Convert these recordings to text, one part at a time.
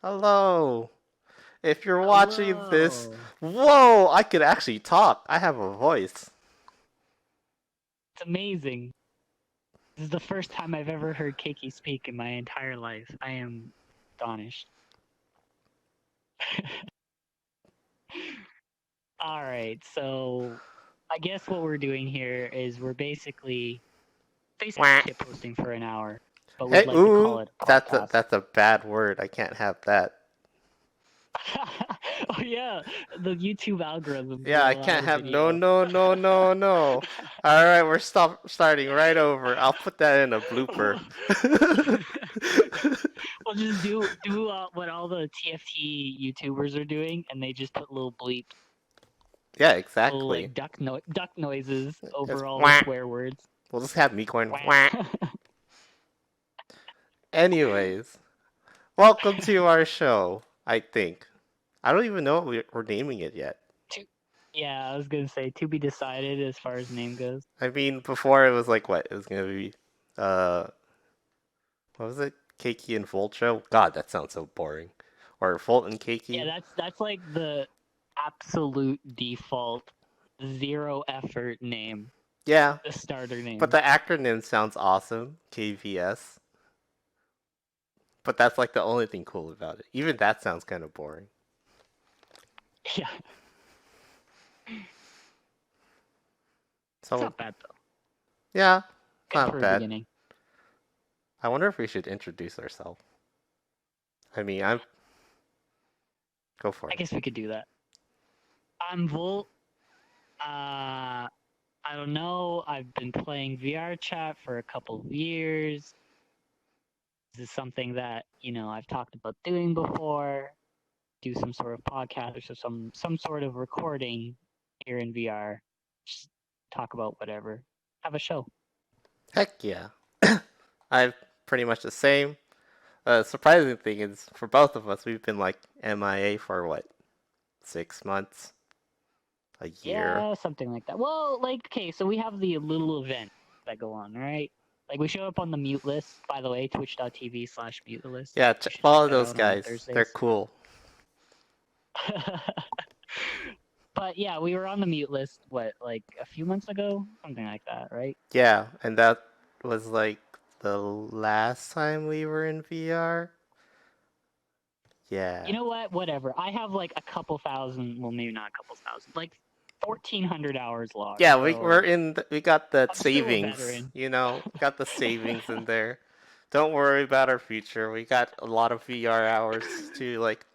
Hello. If you're watching this, Hello. whoa, I could actually talk. I have a voice. It's amazing. This is the first time I've ever heard Keiki speak in my entire life. I am astonished. All right, so I guess what we're doing here is we're basically Facebook Wah. shit posting for an hour, but we'd Hey, like to call ooh, it a that's a podcast. that's a bad word. I can't have that. Oh yeah, the YouTube algorithms Yeah, won't I allow can't the have no, video. no, no, no, no. All right, we're starting right over. I'll put that in a blooper. We'll just do what all the TFT YouTubers are doing, and they just put little bleep, Yeah, little exactly. like duck noises It's over all the wah. swear words. We'll just have me going Wah. wah. Anyways, welcome to our show. I think I don't even know what we're naming it yet. To, yeah, I was gonna say to be decided as far as name goes. I mean, before it was like what? It was gonna be, uh, what was it? Keiki and Volt show? God, that sounds so boring. Or Volt and Yeah, Keiki? that's like the absolute default zero effort name, Yeah, the starter but name. the acronym sounds awesome. KVS. But that's like the only thing cool about it. Even that sounds kind of boring. Yeah, it's So, not bad though. yeah, it's Good not for a bad. beginning. I wonder if we should introduce ourselves. I mean, I'm. Go for I it. guess we could do that. I'm Volt. Uh, I don't know. I've been playing VRChat for a couple of years. This is something that I've talked about doing before. Do some sort of podcast or some sort of recording here in VR. Just talk about whatever. Have a show. Heck yeah. I'm pretty much the same. Surprising thing is, for both of us, we've been like MIA for what, 6 months, a year. Yeah, something like that. Well, like okay, so we have the little event that go on, right? Like we show up on the mute list. By the way, twitch.tv/mute list. Yeah, You should check follow that those out on guys. They're Thursdays. cool. But yeah, we were on the mute list. What, like a few months ago, something like that, right? Yeah, and that was like the last time we were in VR. You Yeah. know what? Whatever. I have like a couple thousand. Well, maybe not a couple thousand. Like 1,400 hours logged. Yeah, we're So in. We got the I'm still a savings. veteran. We got the savings in there. Don't worry about our future. We got a lot of VR hours to like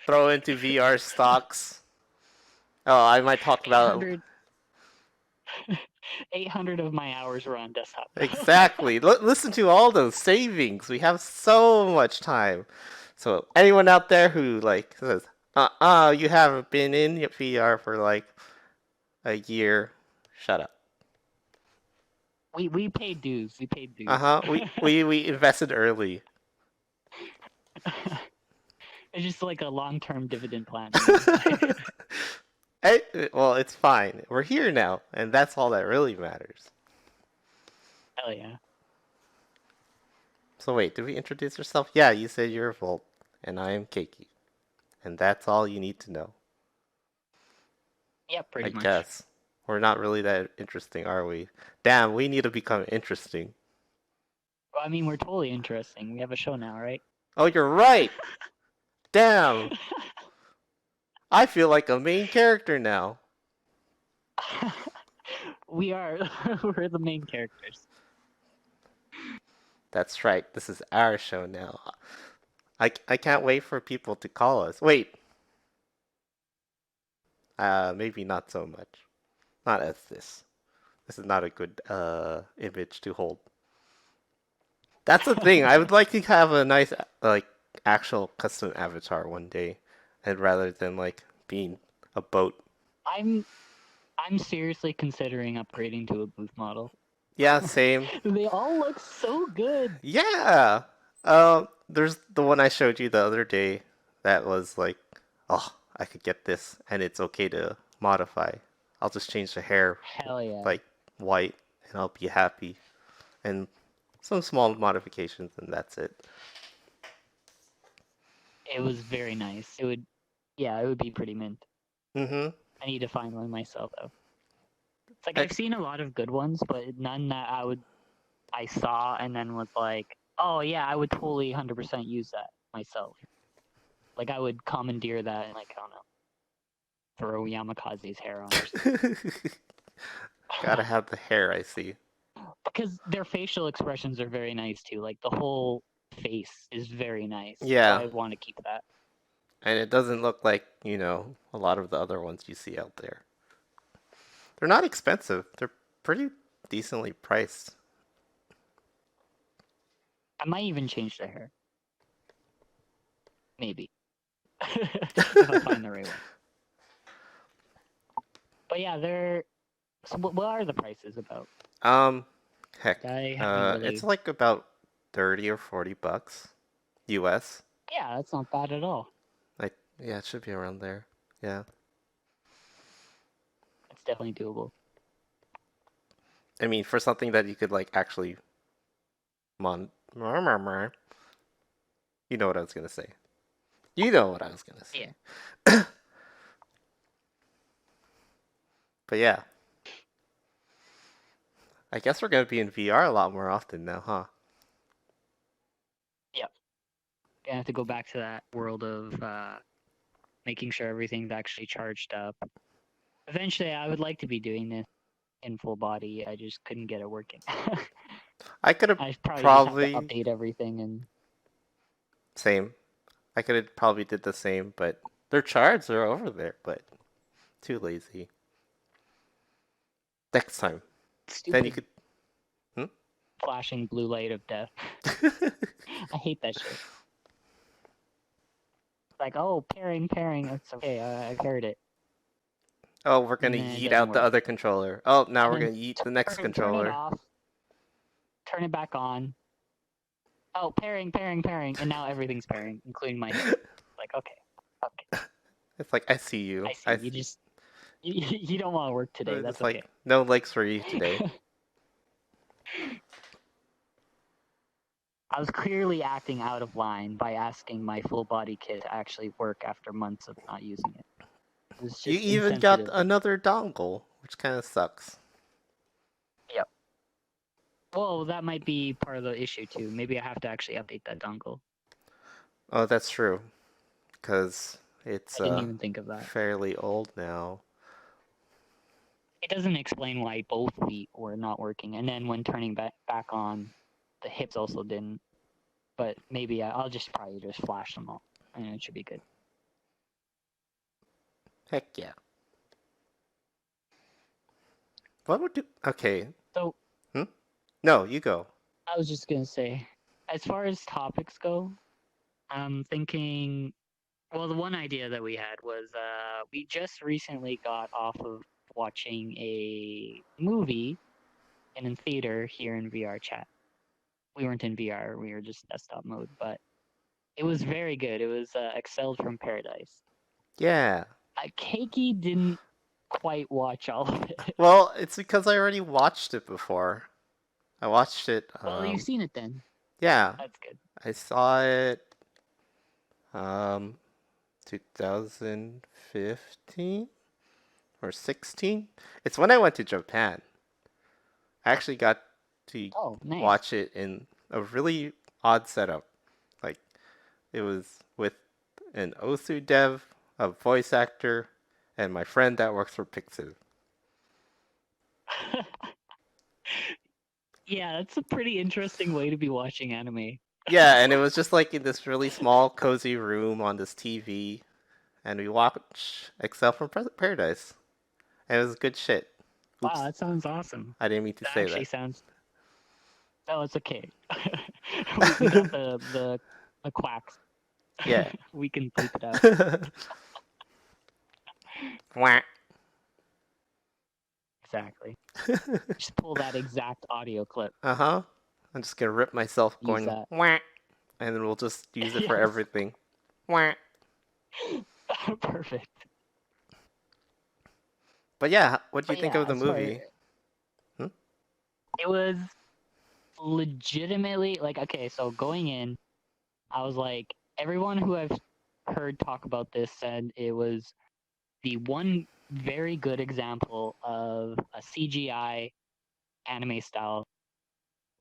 throw into VR stocks. Oh, I might talk about 800, 800 of my hours were on desktop. exactly. Listen to all those savings. We have so much time. So anyone out there who like says, you haven't been in VR for like a year, shut up. We paid dues. We paid Uh dues. huh. We invested early. It's just like a long-term dividend plan. Well, it's fine. We're here now, and that's all that really matters. Hell yeah. So wait, did we introduce ourselves? Yeah, you said you're Volt, and I am Keiki, and that's all you need to know. Yeah, I pretty much. guess. We're not really that interesting, are we? Damn, we need to become interesting. Well, I mean, we're totally interesting. We have a show now, right? Oh, you're right! Damn! I feel like a main character now. We are. We're the main characters. That's right, this is our show now. I can't wait for people to call us. Wait, maybe not so much. Not as this. This is not a good image to hold. That's the thing. I would like to have a nice like actual custom avatar one day, and rather than like being a boat. I'm I'm seriously considering upgrading to a booth model. Yeah, same. They all look so good. Yeah. There's the one I showed you the other day that was like, oh, I could get this, and it's okay to modify. I'll just change the hair Hell yeah. like white, and I'll be happy. And some small modifications, and that's it. It was very nice. It would, yeah, it would be pretty mint. Mm-hmm. I need to find one myself though. It's like I, I've seen a lot of good ones, but none that I saw and then was like, oh yeah, I would totally 100% use that myself. Like I would commandeer that and like I don't know, throw Yamakaze's hair on or gotta something. have the hair, I see. Because their facial expressions are very nice too. Like the whole face is very nice. So Yeah, I want to keep that. and it doesn't look like, a lot of the other ones you see out there. They're not expensive. They're pretty decently priced. I might even change the hair. Maybe. If I find the right one. But yeah, they're so what are the prices about? Um, heck, I haven't it's really. like about 30 or 40 bucks US. Yeah, that's not bad at all. Like, yeah, it should be around there. Yeah. It's definitely doable. I mean, for something that you could like actually mon you know what I was gonna say. You know what I was gonna Yeah. say. But yeah, I guess we're gonna be in VR a lot more often now, huh? Yep. I have to go back to that world of making sure everything's actually charged up. Eventually, I would like to be doing this in full body. I just couldn't get it working. I could have I probably just have to probably update everything and same. I could have probably did the same, but their charts are over there, but too lazy. Next time. Then you stupid could. Hmm? flashing blue light of death. I hate that shit. Like, oh, pairing. It's okay. I paired it. Oh, we're gonna And then it yeet doesn't out the work. other controller. Oh, now And we're then gonna yeet the next turn it controller. off, turn it back on. Oh, pairing. And now everything's pairing, including my hip. Like, okay. It's like I see I you. see. I You see. just, you don't want to work today. It's That's like okay. no legs for you today. I was clearly acting out of line by asking my full body kit to actually work after months of not using it. It was You just even got insensitive. another dongle, which kind of sucks. Yep. Well, that might be part of the issue too. Maybe I have to actually update that dongle. Oh, that's true, because I it's didn't even think of that. fairly old now. It doesn't explain why both feet were not working, and then when turning back on, the hips also didn't. But maybe I'll just probably just flash them all, and it should be good. Heck yeah. What would do? Okay. So Hmm? No, you go. I was just gonna say, as far as topics go, I'm thinking. Well, the one idea that we had was we just recently got off of watching a movie in theater here in VRChat. We weren't in VR; we were just desktop mode, but it was very good. It was Excelled from Paradise. Yeah. Keiki didn't quite watch all of it. Well, it's because I already watched it before. I watched it. Well, you've seen it then. Yeah, That's good. I saw it. Um, 2015 or 16. It's when I went to Japan. I actually got to Oh, nice. watch it in a really odd setup. Like it was with an Osu dev, a voice actor, and my friend that works for Pixiv. Yeah, that's a pretty interesting way to be watching anime. Yeah, and it was just like in this really small, cozy room on this TV, and we watched Excel from Paradise. And it was good shit. Wow, Oops, that sounds awesome. I didn't mean to That say actually that. sounds. No, it's okay. We got the quacks. Yeah. We can bleep it out. Wah. Exactly. Just pull that exact audio clip. Uh-huh. I'm just gonna rip myself Use going that. wah, and then we'll just use it for Yes. everything. Wah. Perfect. But yeah, what do you But think yeah, of the as far movie? Hmm? it was legitimately like okay, so going in, I was like everyone who I've heard talk about this and it was the one very good example of a CGI anime style,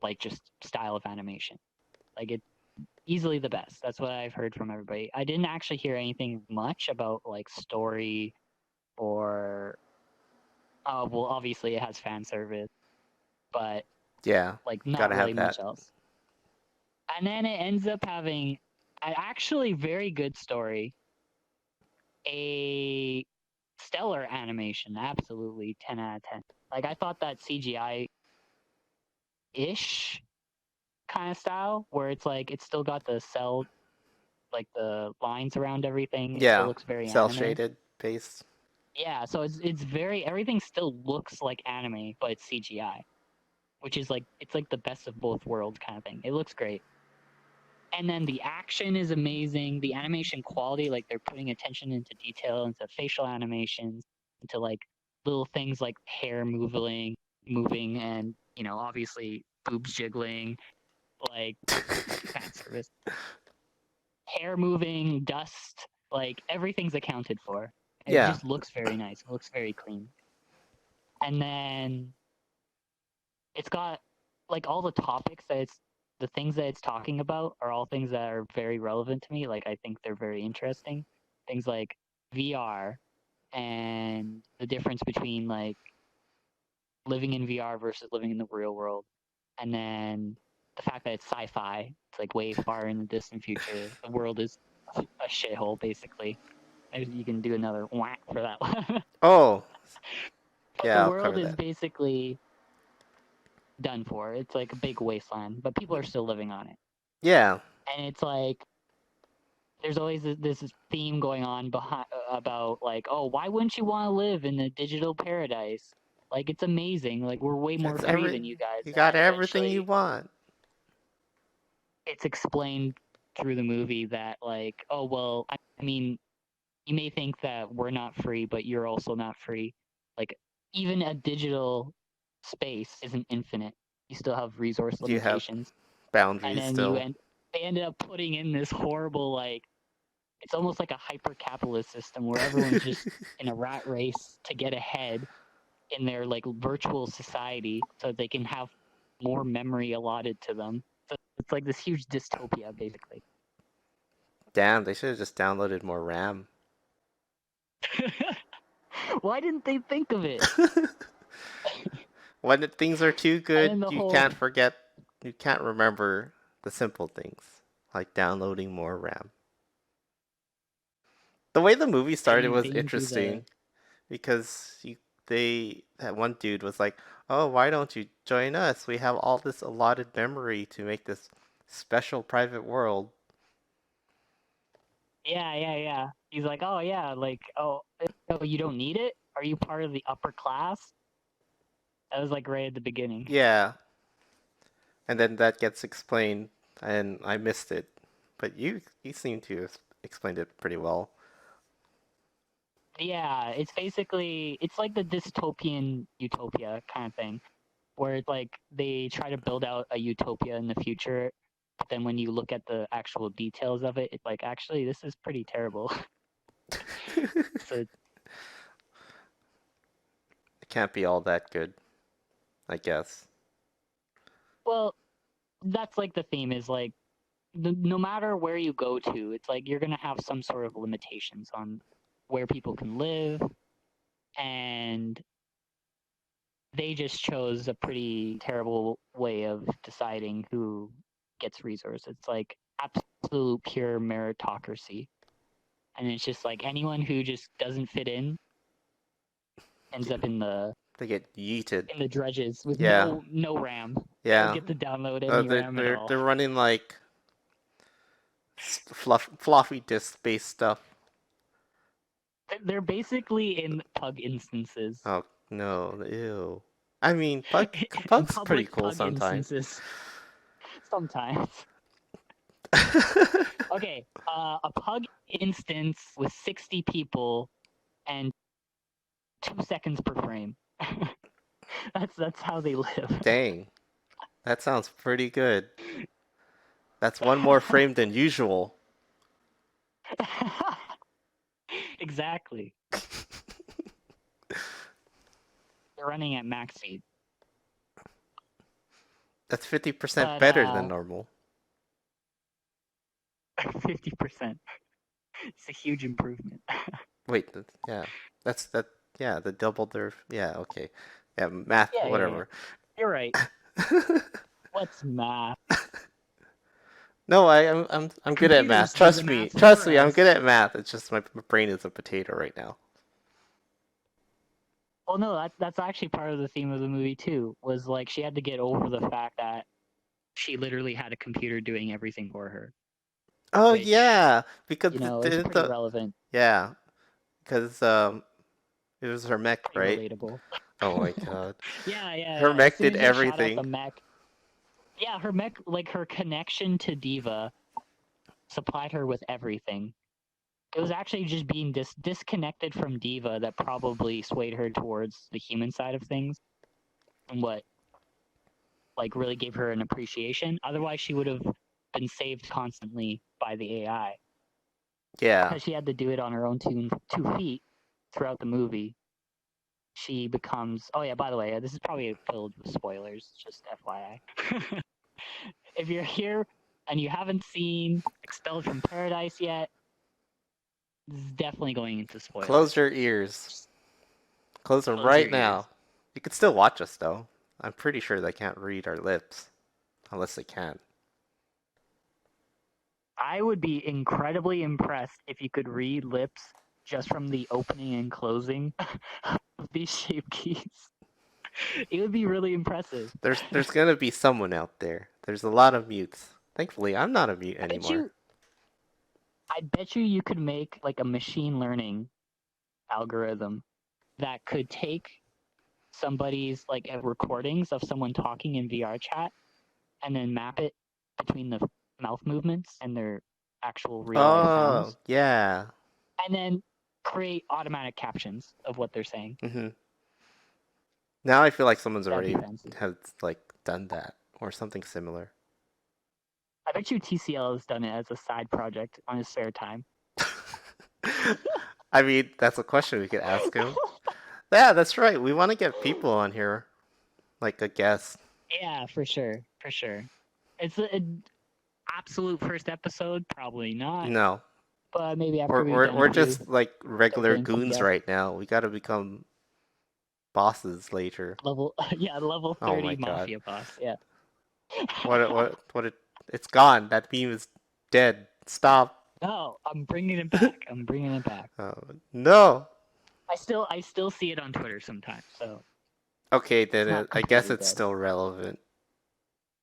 like just style of animation. Like it easily the best. That's what I've heard from everybody. I didn't actually hear anything much about like story or well obviously it has fan service, but Yeah, like not gotta really have much that. else. And then it ends up having an actually very good story, a stellar animation, absolutely 10 out of 10. Like I thought that CGI ish kind of style where it's like it's still got the cell, like the lines around everything. It still Yeah, looks very cell anime. shaded base. Yeah, so it's very everything still looks like anime, but it's CGI, which is like it's like the best of both worlds kind of thing. It looks great. And then the action is amazing. The animation quality, like they're putting attention into detail, into facial animations, into like little things like hair moving, and obviously boobs jiggling, like fan service, hair moving, dust, like everything's accounted for. It Yeah, just looks very nice. It looks very clean. And then it's got like all the topics that it's the things that it's talking about are all things that are very relevant to me. Like I think they're very interesting. Things like VR and the difference between like living in VR versus living in the real world. And then the fact that it's sci-fi, it's like way far in the distant future. The world is a shithole basically. You can do another whack for that one. oh, But the yeah, I'll world cover is that. basically done for. It's like a big wasteland, but people are still living on it. Yeah, And it's like there's always this theme going on behind about like, oh, why wouldn't you want to live in a digital paradise? Like it's amazing. Like we're way more it's free every than you guys. you And got then everything you eventually want. it's explained through the movie that like, oh well, I mean, you may think that we're not free, but you're also not free. Like even a digital space isn't infinite. You still have resource You have limitations. And boundaries then still. they ended up putting in this horrible like it's almost like a hyper capitalist system where everyone's just in a rat race to get ahead in their like virtual society so they can have more memory allotted to them. So it's like this huge dystopia basically. Damn, they should have just downloaded more RAM. Why didn't they think of it? When things are too And good, then the you whole can't forget, you can't remember the simple things, like downloading more RAM. The way the movie started was they didn't do the interesting because that one dude was like, "Oh, why don't you join us? We have all this allotted memory to make this special private world." yeah. He's like, oh yeah, like oh you don't need it? Are you part of the upper class? That was like right at the beginning. Yeah, and then that gets explained, and I missed it, but you seem to have explained it pretty well. Yeah, it's basically it's like the dystopian utopia kind of thing, where it's like they try to build out a utopia in the future, but then when you look at the actual details of it, it's like actually this is pretty terrible. So It can't be all that good, I guess. well, that's like the theme is like no matter where you go to, it's like you're gonna have some sort of limitations on where people can live, and they just chose a pretty terrible way of deciding who gets resources. It's like absolute pure meritocracy. And it's just like anyone who just doesn't fit in ends up They get yeeted. in the dredges with Yeah, no RAM. They don't yeah. get to download any They're RAM at they're all. they're running like floppy disk based stuff. They're basically in pug instances. Oh no, ew. I mean, In Pug's pretty public cool pug sometimes. instances. Sometimes. Okay, a pug instance with 60 people and 2 seconds per frame. That's how they live. Dang, that sounds pretty good. That's one more frame than usual. Exactly. They're running at max speed. That's 50% But better than normal. 50%. It's a huge improvement. Wait, yeah, that's that. Yeah, the double their. Yeah, okay. Yeah, math, Yeah. whatever. You're right. What's math? No, I'm good at math. Computers do the Trust me, math trust for me. I'm us. good at math. It's just my brain is a potato right now. Well, no, that's actually part of the theme of the movie too. Was like she had to get over the fact that she literally had a computer doing everything for her, Oh which yeah, because is pretty relevant, yeah, because it was her mech, pretty right? relatable. Oh my god, her As mech soon did as they shot out the everything. mech, yeah, her mech, like her connection to Diva, supplied her with everything. It was actually just being disconnected from Diva that probably swayed her towards the human side of things, and what like really gave her an appreciation. Otherwise, she would have been saved constantly by the AI Yeah, because she had to do it on her own 2 feet throughout the movie. She becomes. Oh yeah, by the way, this is probably filled with spoilers. Just FYI. If you're here and you haven't seen Expelled from Paradise yet, this is definitely going into spoilers. close your ears. Just Close them close your right ears. now. You can still watch us though. I'm pretty sure they can't read our lips, unless they can. I would be incredibly impressed if you could read lips just from the opening and closing of these shape keys. It would be really impressive. There's gonna be someone out there. There's a lot of mutes. Thankfully, I'm not a mute I bet anymore. you you could make like a machine learning algorithm that could take somebody's like recordings of someone talking in VRChat and then map it between the mouth movements and their actual real life Oh, sounds, yeah. and then create automatic captions of what they're saying. hmm Now I feel like someone's That'd be already fancy. has like done that or something similar. I bet you TCL has done it as a side project on his spare time. I mean, that's a question we could ask him. Yeah, that's right. We want to get people on here, like a guest. Yeah, for sure, for sure. It's an absolute first episode, probably not, No, but maybe after we've done a we're few, just like start regular getting some goons guests. right now. We got to become bosses later. Level, yeah, level Oh my 30 god. mafia boss. Yeah. It's gone. That meme is dead. Stop. No, I'm bringing it back. I'm bringing it back. No. I still see it on Twitter sometimes, so Okay, it's then not I guess completely it's dead. still relevant.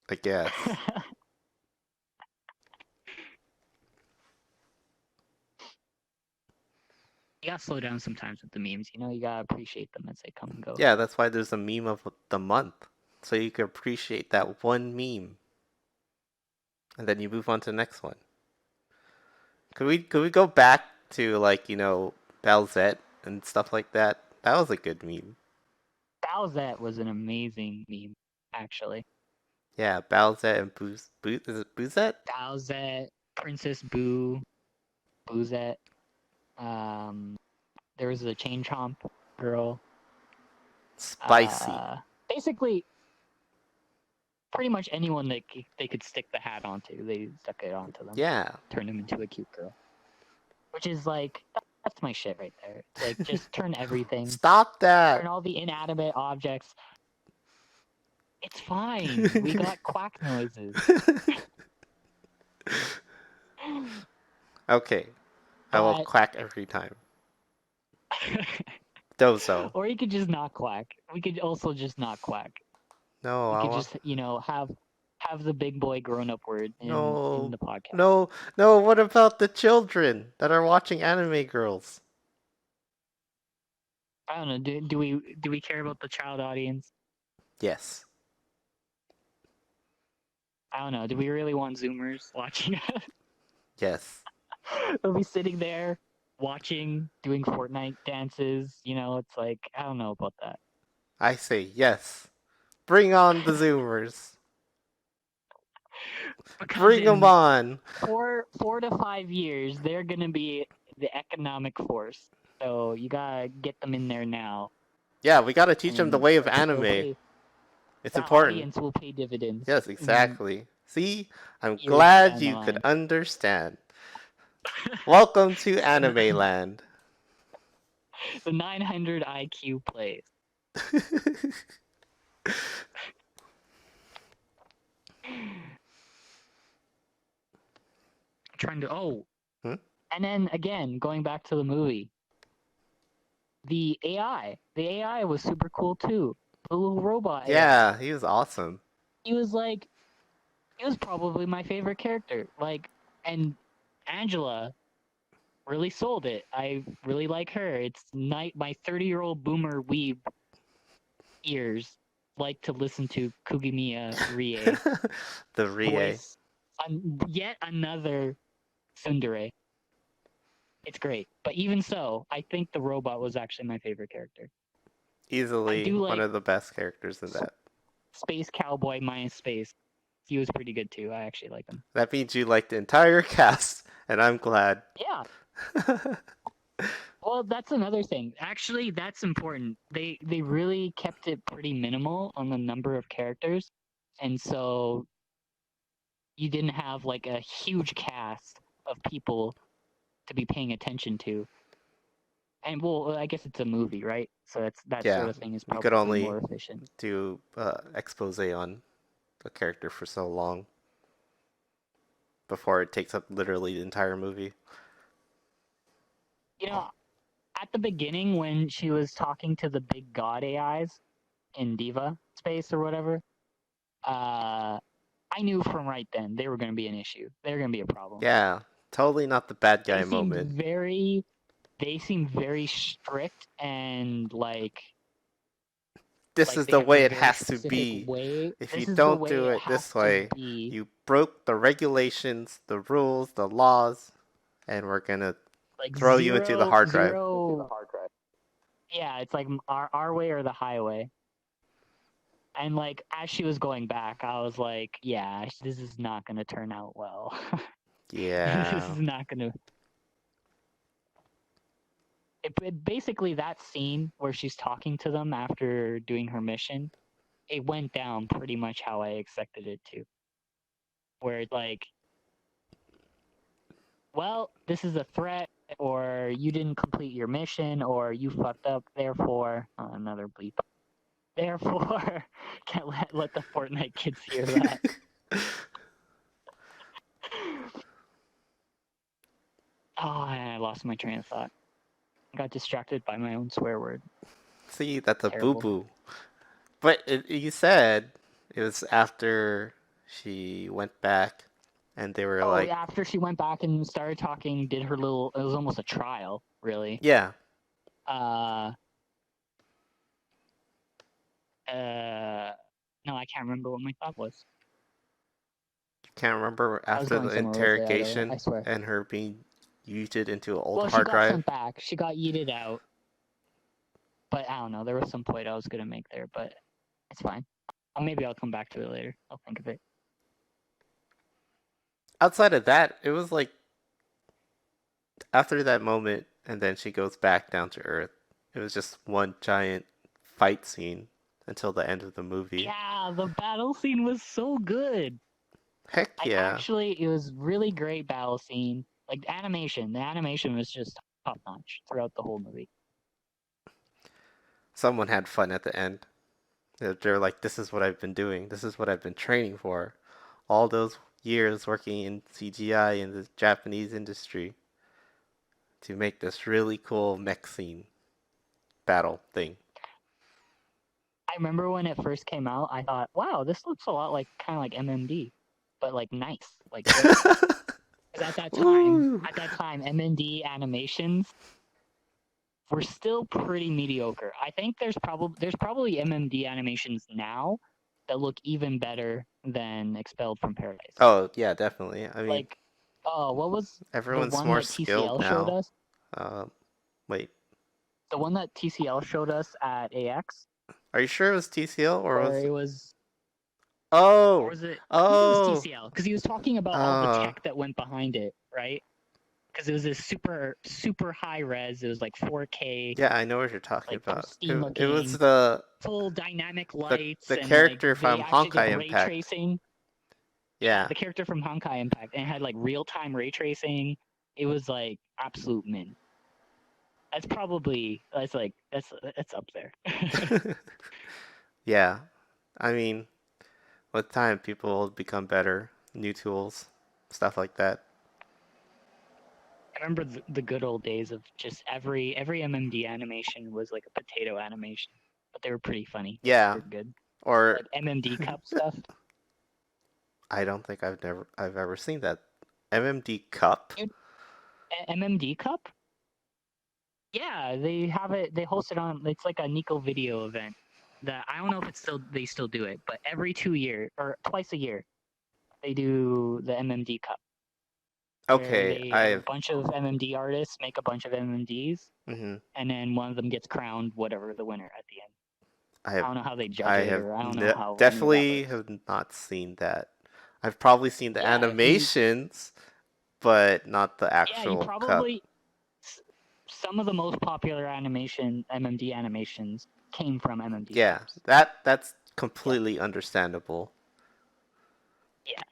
I guess. You gotta slow down sometimes with the memes. You know, you gotta appreciate them as they come and go. Yeah, that's why there's a meme of the month. So you can appreciate that one meme. And then you move on to the next one. Could we go back to like, Balzette and stuff like that? That was a good meme. Bowsette was an amazing meme, actually. Yeah, Balzette and is it Boozette? Bowsette, Princess Boo, Boozette. Um, there was a Chain Chomp girl. Spicy. Uh, Basically, pretty much anyone that they could stick the hat onto, they stuck it onto them, Yeah. turned them into a cute girl. Which is like, that's my shit right there. It's like, just turn everything, Stop turn that. all the inanimate objects. It's fine. We got quack noises. Okay. I will But, quack every time. Dozo. or you could just not quack. We could also just not quack. No, You I could want. just, have the big boy grown up word in No. the podcast. No. No, what about the children that are watching anime girls? I don't know. Do we care about the child audience? Yes. I don't know. Do we really want Zoomers watching us? Yes. They'll be sitting there watching, doing Fortnite dances. It's like, I don't know about that. I say yes. Bring on the Zoomers. Because Bring them in on. 4 to 5 years, they're gonna be the economic force. So you gotta get them in there now, Yeah, we gotta teach them the and way of they'll anime. pay. It's That important. audience will pay dividends Yes, in exactly. See, I'm years glad down the you could line. understand. Welcome to Anime Land. The 900 IQ plays. Trying to Hmm? and then again going back to the movie, the AI was super cool too. The little robot AI. Yeah, he was awesome. He was like, he was probably my favorite character. Like, and Angela really sold it. I really like her. It's night. My 30-year-old boomer weeb ears like to listen to Kugimiya Rie The Rie. voice yet another tsundere. It's great. But even so, I think the robot was actually my favorite character. I Easily do one like of the best characters in that. Space Cowboy minus space. He was pretty good too. I actually like him. That means you like the entire cast, and I'm glad. Yeah. Well, that's another thing. Actually, that's important. They really kept it pretty minimal on the number of characters, and so you didn't have like a huge cast of people to be paying attention to. And well, I guess it's a movie, right? So that sort Yeah, of thing is you could probably more only efficient. do expose on a character for so long before it takes up literally the entire movie. You know, at the beginning when she was talking to the big god AIs in Diva space or whatever, uh, I knew from right then they were going to be an issue. They were going to be a problem. Yeah, totally not the bad They guy seemed moment. very, they seemed very strict and This like is they the have a way it very has to specific be. way. If you This is the don't way do it it has this to way, be. you broke the regulations, the rules, the laws, and we're gonna Like throw you into the zero, hard drive. zero. Yeah, it's like our way or the highway. And like as she was going back, I was like, yeah, this is not gonna turn out well. This Yeah. is not gonna. Basically that scene where she's talking to them after doing her mission, it went down pretty much how I expected it to. Where it's like, well, this is a threat, or you didn't complete your mission, or you fucked up. Therefore, another bleep. Therefore, can't let the Fortnite kids hear that. Oh, and I lost my train of thought. I got distracted by my own swear word. See, that's a boo Terrible. boo. But you said it was after she went back and they were Oh, like, after she went back and started talking, did her little. It was almost a trial, really. yeah, Uh, no, I can't remember what my thought was. can't remember I was after going the somewhere with it. I interrogation swear. and her being yeeted into an old Well, she hard got drive. sent back. She got yeeted out. But I don't know. There was some point I was gonna make there, but it's fine. Maybe I'll come back to it later. I'll think of it. Outside of that, it was like after that moment, and then she goes back down to Earth. It was just one giant fight scene until the end of the movie. Yeah, the battle scene was so good. Heck Like yeah. actually, it was really great battle scene. Like the animation was just top notch throughout the whole movie. Someone had fun at the end. They're like, this is what I've been doing. This is what I've been training for. All those years working in CGI in the Japanese industry to make this really cool mech scene battle thing. I remember when it first came out, I thought, wow, this looks a lot like kind of like MMD, but like nice, like good. Because Ooh. at that time, MMD animations were still pretty mediocre. I think there's probably MMD animations now that look even better than Expelled from Paradise. Oh, yeah, definitely. I mean, Like, oh, what was the everyone's one more that skilled TCL showed now. us? Wait, The one that TCL showed us at AX, are you sure it was TCL or where was it was Or Oh, was it? I think it was oh, TCL because he was talking about all the uh, tech that went behind it, right? Because it was this super high res. It was like 4K, yeah, I know what you're talking like about. pristine It was looking, full dynamic the lights, and like character they from actually did Honkai ray Impact. tracing. Yeah, Yeah. the character from Honkai Impact, and it had like real time ray tracing. It was like absolute mint. That's probably that's up there. Yeah. I mean, with time, people will become better. New tools, stuff like that. I remember the good old days of just every MMD animation was like a potato animation, but they were pretty funny. Yeah. They were good. Or Like MMD cup stuff. I don't think I've ever seen that. MMD Cup? Dude, MMD cup? Yeah, they have it. They host it on. It's like a Nico video event. That I don't know if it's still they still do it, but every 2 year or twice a year they do the MMD cup, where Okay, they have a I've bunch of MMD artists make a bunch of MMDs, mhm. and then one of them gets crowned whatever the winner at the end. I I have don't know how they I judge it, have or I don't know how any of that definitely works. have not seen that. I've probably seen the Yeah, if you animations, but not the yeah you actual cup. probably some of the most popular animation MMD animations came from MMD Yeah, cups. that's Yeah, completely understandable. yeah.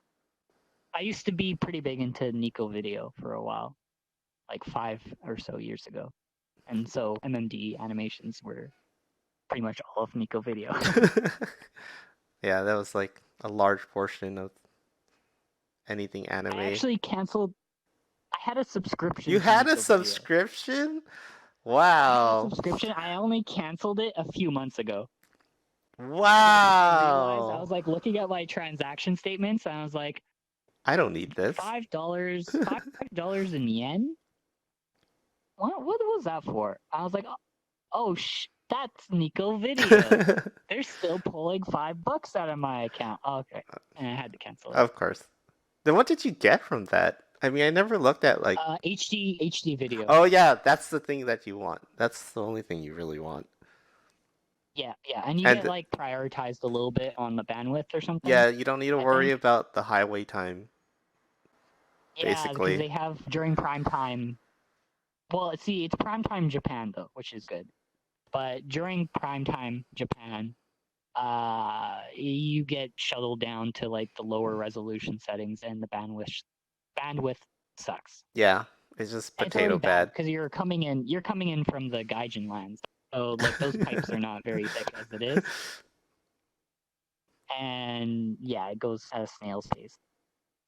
I used to be pretty big into Nico video for a while, like 5 or so years ago, and so MMD animations were pretty much all of Nico video. Yeah, that was like a large portion of anything I anime. actually canceled. I had a You subscription to had a Nico video. subscription? I had a Wow. subscription. I only canceled it a few months ago because I realized I Wow. was like looking at my transaction statements and I was like, I don't need this. $5 in yen. What was that for? I was like, oh that's Nico Video. They're still pulling $5 out of my account. Oh, okay, and I had to cancel it. Of course. Then what did you get from that? I mean, I never looked at like, HD video. oh yeah, that's the thing that you want. That's the only thing you really want. Yeah, yeah, and you get And like prioritized a little bit on the bandwidth or something. yeah, you don't need to I worry think. about the highway time, Yeah, because basically. they have during prime time. Well, see, it's prime time Japan though, which is good. But during prime time Japan, you get shuttled down to like the lower resolution settings, and the bandwidth sucks. Yeah, it's just And it's potato already bad bad. because you're coming in from the Gaijin lands, so like those pipes are not very thick as it is, and yeah, it goes at a snail's pace.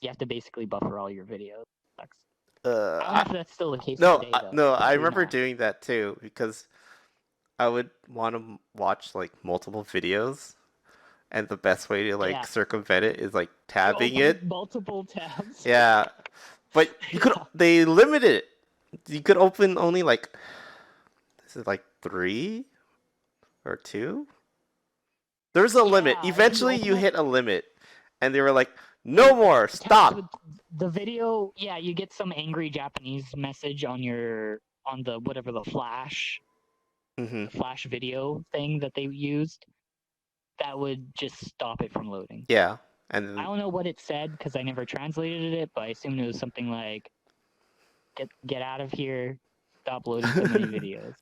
You have to basically buffer all your videos. Sucks. I don't know I, if that's still the case no, today though. no, I Hopefully remember not. doing that too because I would want to watch like multiple videos, and the best way to like Yeah, circumvent it is like you tabbing open it. multiple tabs. Yeah, but you could Yeah, they limited it. You could open only like this is like three or two. There's a limit. yeah. If you Eventually, open you up hit a limit, and they were like, "No more, tabs with stop." the video, yeah, you get some angry Japanese message on the whatever Hmm. the flash video thing that they used that would just stop it from loading. Yeah, I and don't know what it said because I never translated it, but I assumed it was something like get out of here, stop loading so many then videos.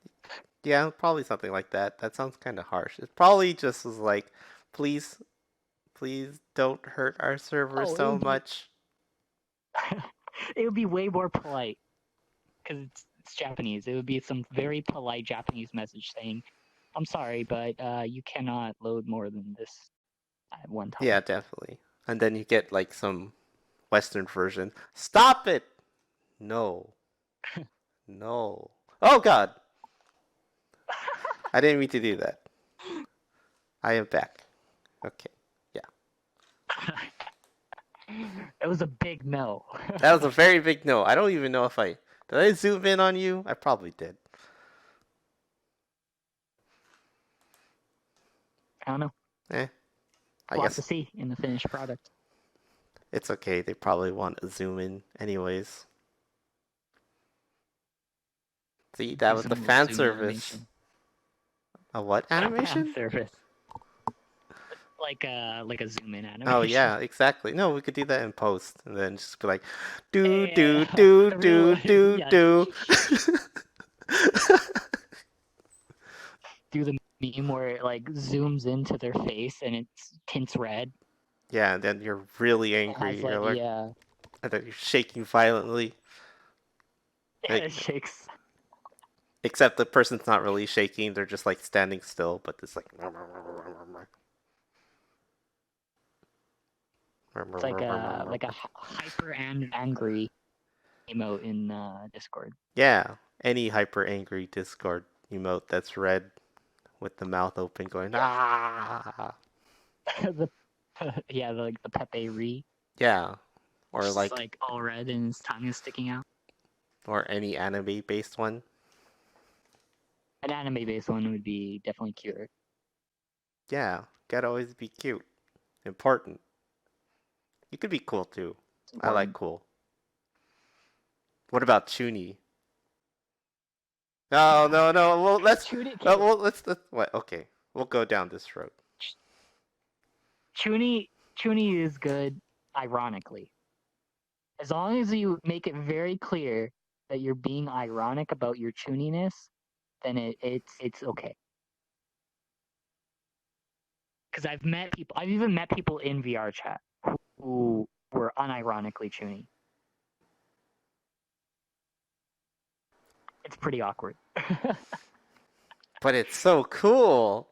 yeah, probably something like that. That sounds kind of harsh. It probably just was like, "Please, please don't hurt our server Oh, it so would be much." it would be way more polite because it's Japanese. It would be some very polite Japanese message saying, "I'm sorry, but you cannot load more than this at one Yeah, time." definitely. And then you get like some Western version. Stop it! No, no. Oh God, I didn't mean to do that. I am back. Okay. Yeah. It was a big no. That was a very big no. I don't even know if I did I zoom in on you? I probably did. I don't know. Eh, I We'll have to guess see in the finished product. it's okay. They probably want a zoom in anyways. See, that Do was the some fan Zoom service. animation. A what A fan animation? service. like a zoom in Oh animation. yeah, exactly. No, we could do that in post, and then just be like, do Yeah, do do the real do do yeah. do. Do the meme where it like zooms into their face and it's tints red. Yeah, and then you're really It has angry. You're like like, yeah, and then you're shaking violently. yeah, it Like, shakes. except the person's not really shaking; they're just like standing still, but it's like. It's like a hyper and angry emote in Discord. Yeah, any hyper angry Discord emote that's red with the mouth open, going Yeah, ah. the yeah, like the Pepe Re, Yeah, which or is like, like all red and his tongue is sticking out. or any anime based one. An anime based one would be definitely cuter. Yeah, gotta always be cute. Important. You could be cool too. It's I like important. cool. What about Chuni? No, no, no. Well, Chuni, okay. let's. What? Okay, we'll go down this road. Chuni is good, ironically. As long as you make it very clear that you're being ironic about your chuniness, then it's okay. Because I've even met people in VRChat who were unironically chuny. It's pretty awkward. But it's so cool.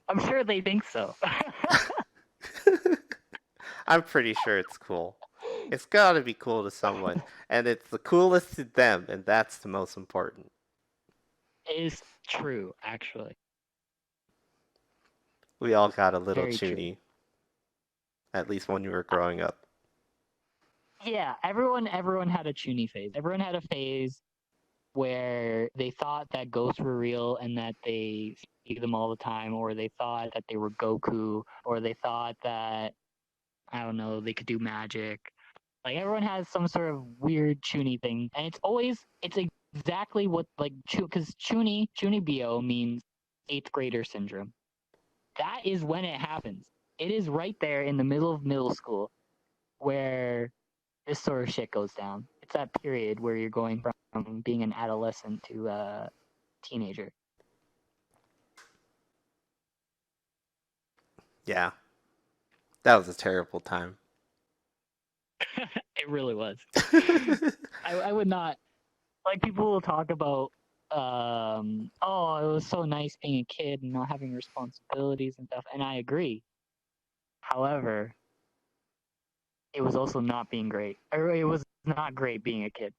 I'm sure they think so. I'm pretty sure it's cool. It's gotta be cool to someone, and it's the coolest to them, and that's the most important. It is true, actually. We all got a little Very true. Chuni, at least when you were growing up. Yeah, everyone had a chuny phase. Everyone had a phase where they thought that ghosts were real and that they see them all the time, or they thought that they were Goku, or they thought that I don't know they could do magic. Like everyone has some sort of weird chuny thing, and it's exactly what like because chunibyo means eighth grader syndrome. That is when it happens. It is right there in the middle of middle school where this sort of shit goes down. It's that period where you're going from being an adolescent to a teenager. Yeah, that was a terrible time. It really was. I would not like people will talk about oh it was so nice being a kid and not having responsibilities and stuff, and I agree. However, it was also not being great. Or it was not great being a kid.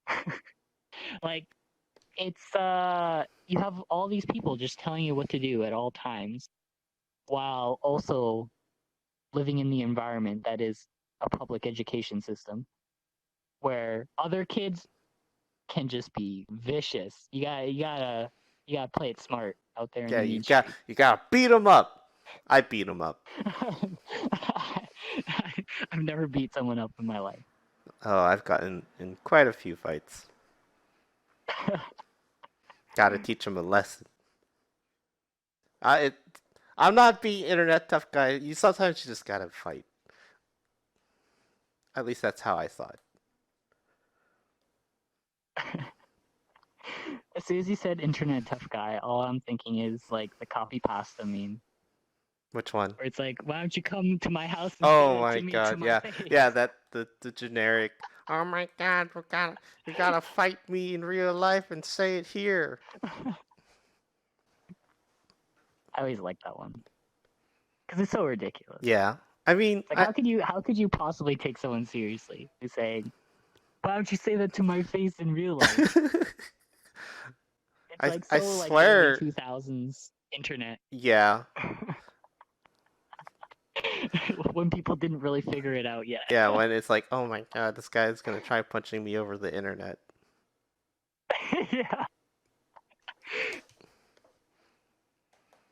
Like it's you have all these people just telling you what to do at all times while also living in the environment that is a public education system where other kids can just be vicious. You gotta play it smart out there in Yeah, the mean street. you gotta beat them up. I beat them up. I've never beat someone up in my life. Oh, I've gotten in quite a few fights. Gotta teach them a lesson. I it, I'm not being internet tough guy. You sometimes you just gotta fight. At least that's how I thought. As soon as you said internet tough guy, all I'm thinking is like the copy pasta meme, Which one? where it's like, why don't you come to my house and say Oh that my to me to god, my yeah, yeah, face? that the generic. Oh my god, you gotta fight me in real life and say it here. I always like that one because it's so ridiculous. Yeah, I mean, Like, how could you possibly take someone seriously who's saying, why don't you say that to my face in real life? It's like I so like early swear, 2000s internet yeah, when people didn't really figure it out yet. yeah. When it's like, oh my god, this guy's gonna try punching me over the internet. Yeah.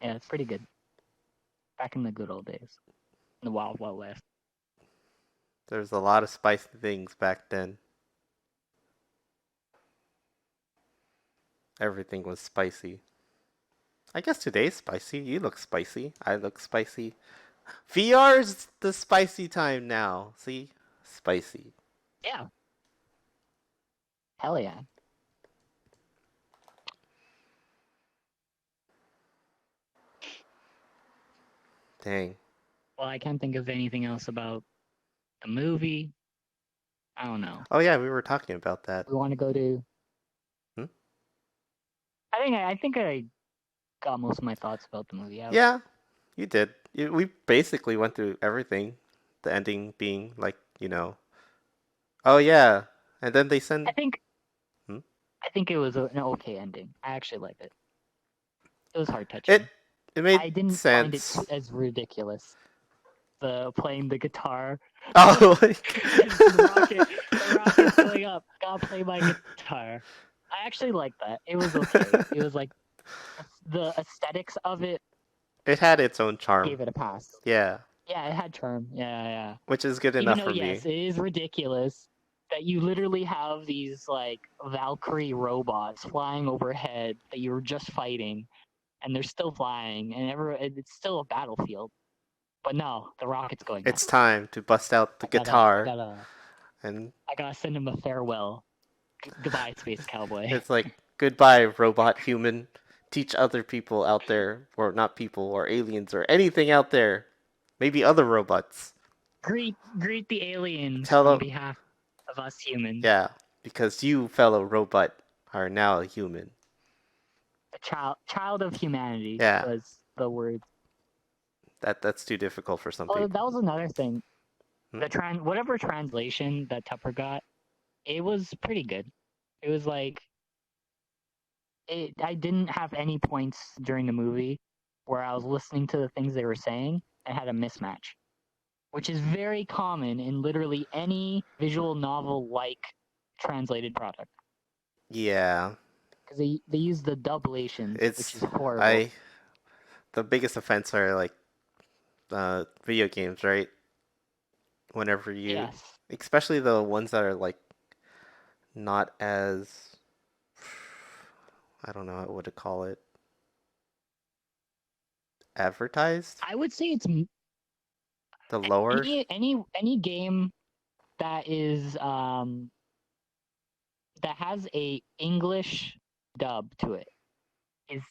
Yeah, it's pretty good. Back in the good old days. In the wild, wild west. There's a lot of spicy things back then. Everything was spicy. I guess today's spicy. You look spicy. I look spicy. VR's the spicy time now. See? Spicy. Yeah. Hell yeah. Dang. Well, I can't think of anything else about the movie. I don't know. Oh yeah, we were talking about that. We want to go to. Hmm? I think I got most of my thoughts about the movie out. Yeah, you did. We basically went through everything. The ending being like, oh yeah, and then they I send. think Hmm? I think it was an okay ending. I actually liked it. It was heart It touching. it made I didn't find it sense. as ridiculous. The playing the guitar, Oh, the rocket's going up. Gotta play my guitar. I actually liked that. It was okay. It was like the aesthetics of it it had its own charm. gave it a pass. Yeah, Yeah, it had charm. Yeah. which is good Even enough though for me. yes, it is ridiculous that you literally have these like Valkyrie robots flying overhead that you were just fighting, and they're still flying, and it's still a battlefield. But no, the rocket's going up. It's time to bust out the I gotta, I guitar, gotta, and I gotta send him a farewell. Goodbye, space cowboy. it's like, goodbye, robot human. Teach other people out there, or not people, or aliens, or anything out there. Maybe other robots. Greet the aliens Tell on them, behalf of us humans. yeah, because you, fellow robot, are now a human. The child of humanity Yeah, was the word. that's too difficult for some Oh, people. that was another thing. Hmm? Whatever translation that Tupper got, it was pretty good. It was like I didn't have any points during the movie where I was listening to the things they were saying and had a mismatch, which is very common in literally any visual novel like translated product Yeah, because they use the dublations, which it's is horrible. I. The biggest offense are like video games, right? Whenever you, Yes. especially the ones that are like not as, I don't know what to call it, advertised. I would say it's The lower, any game that is that has a English dub to it is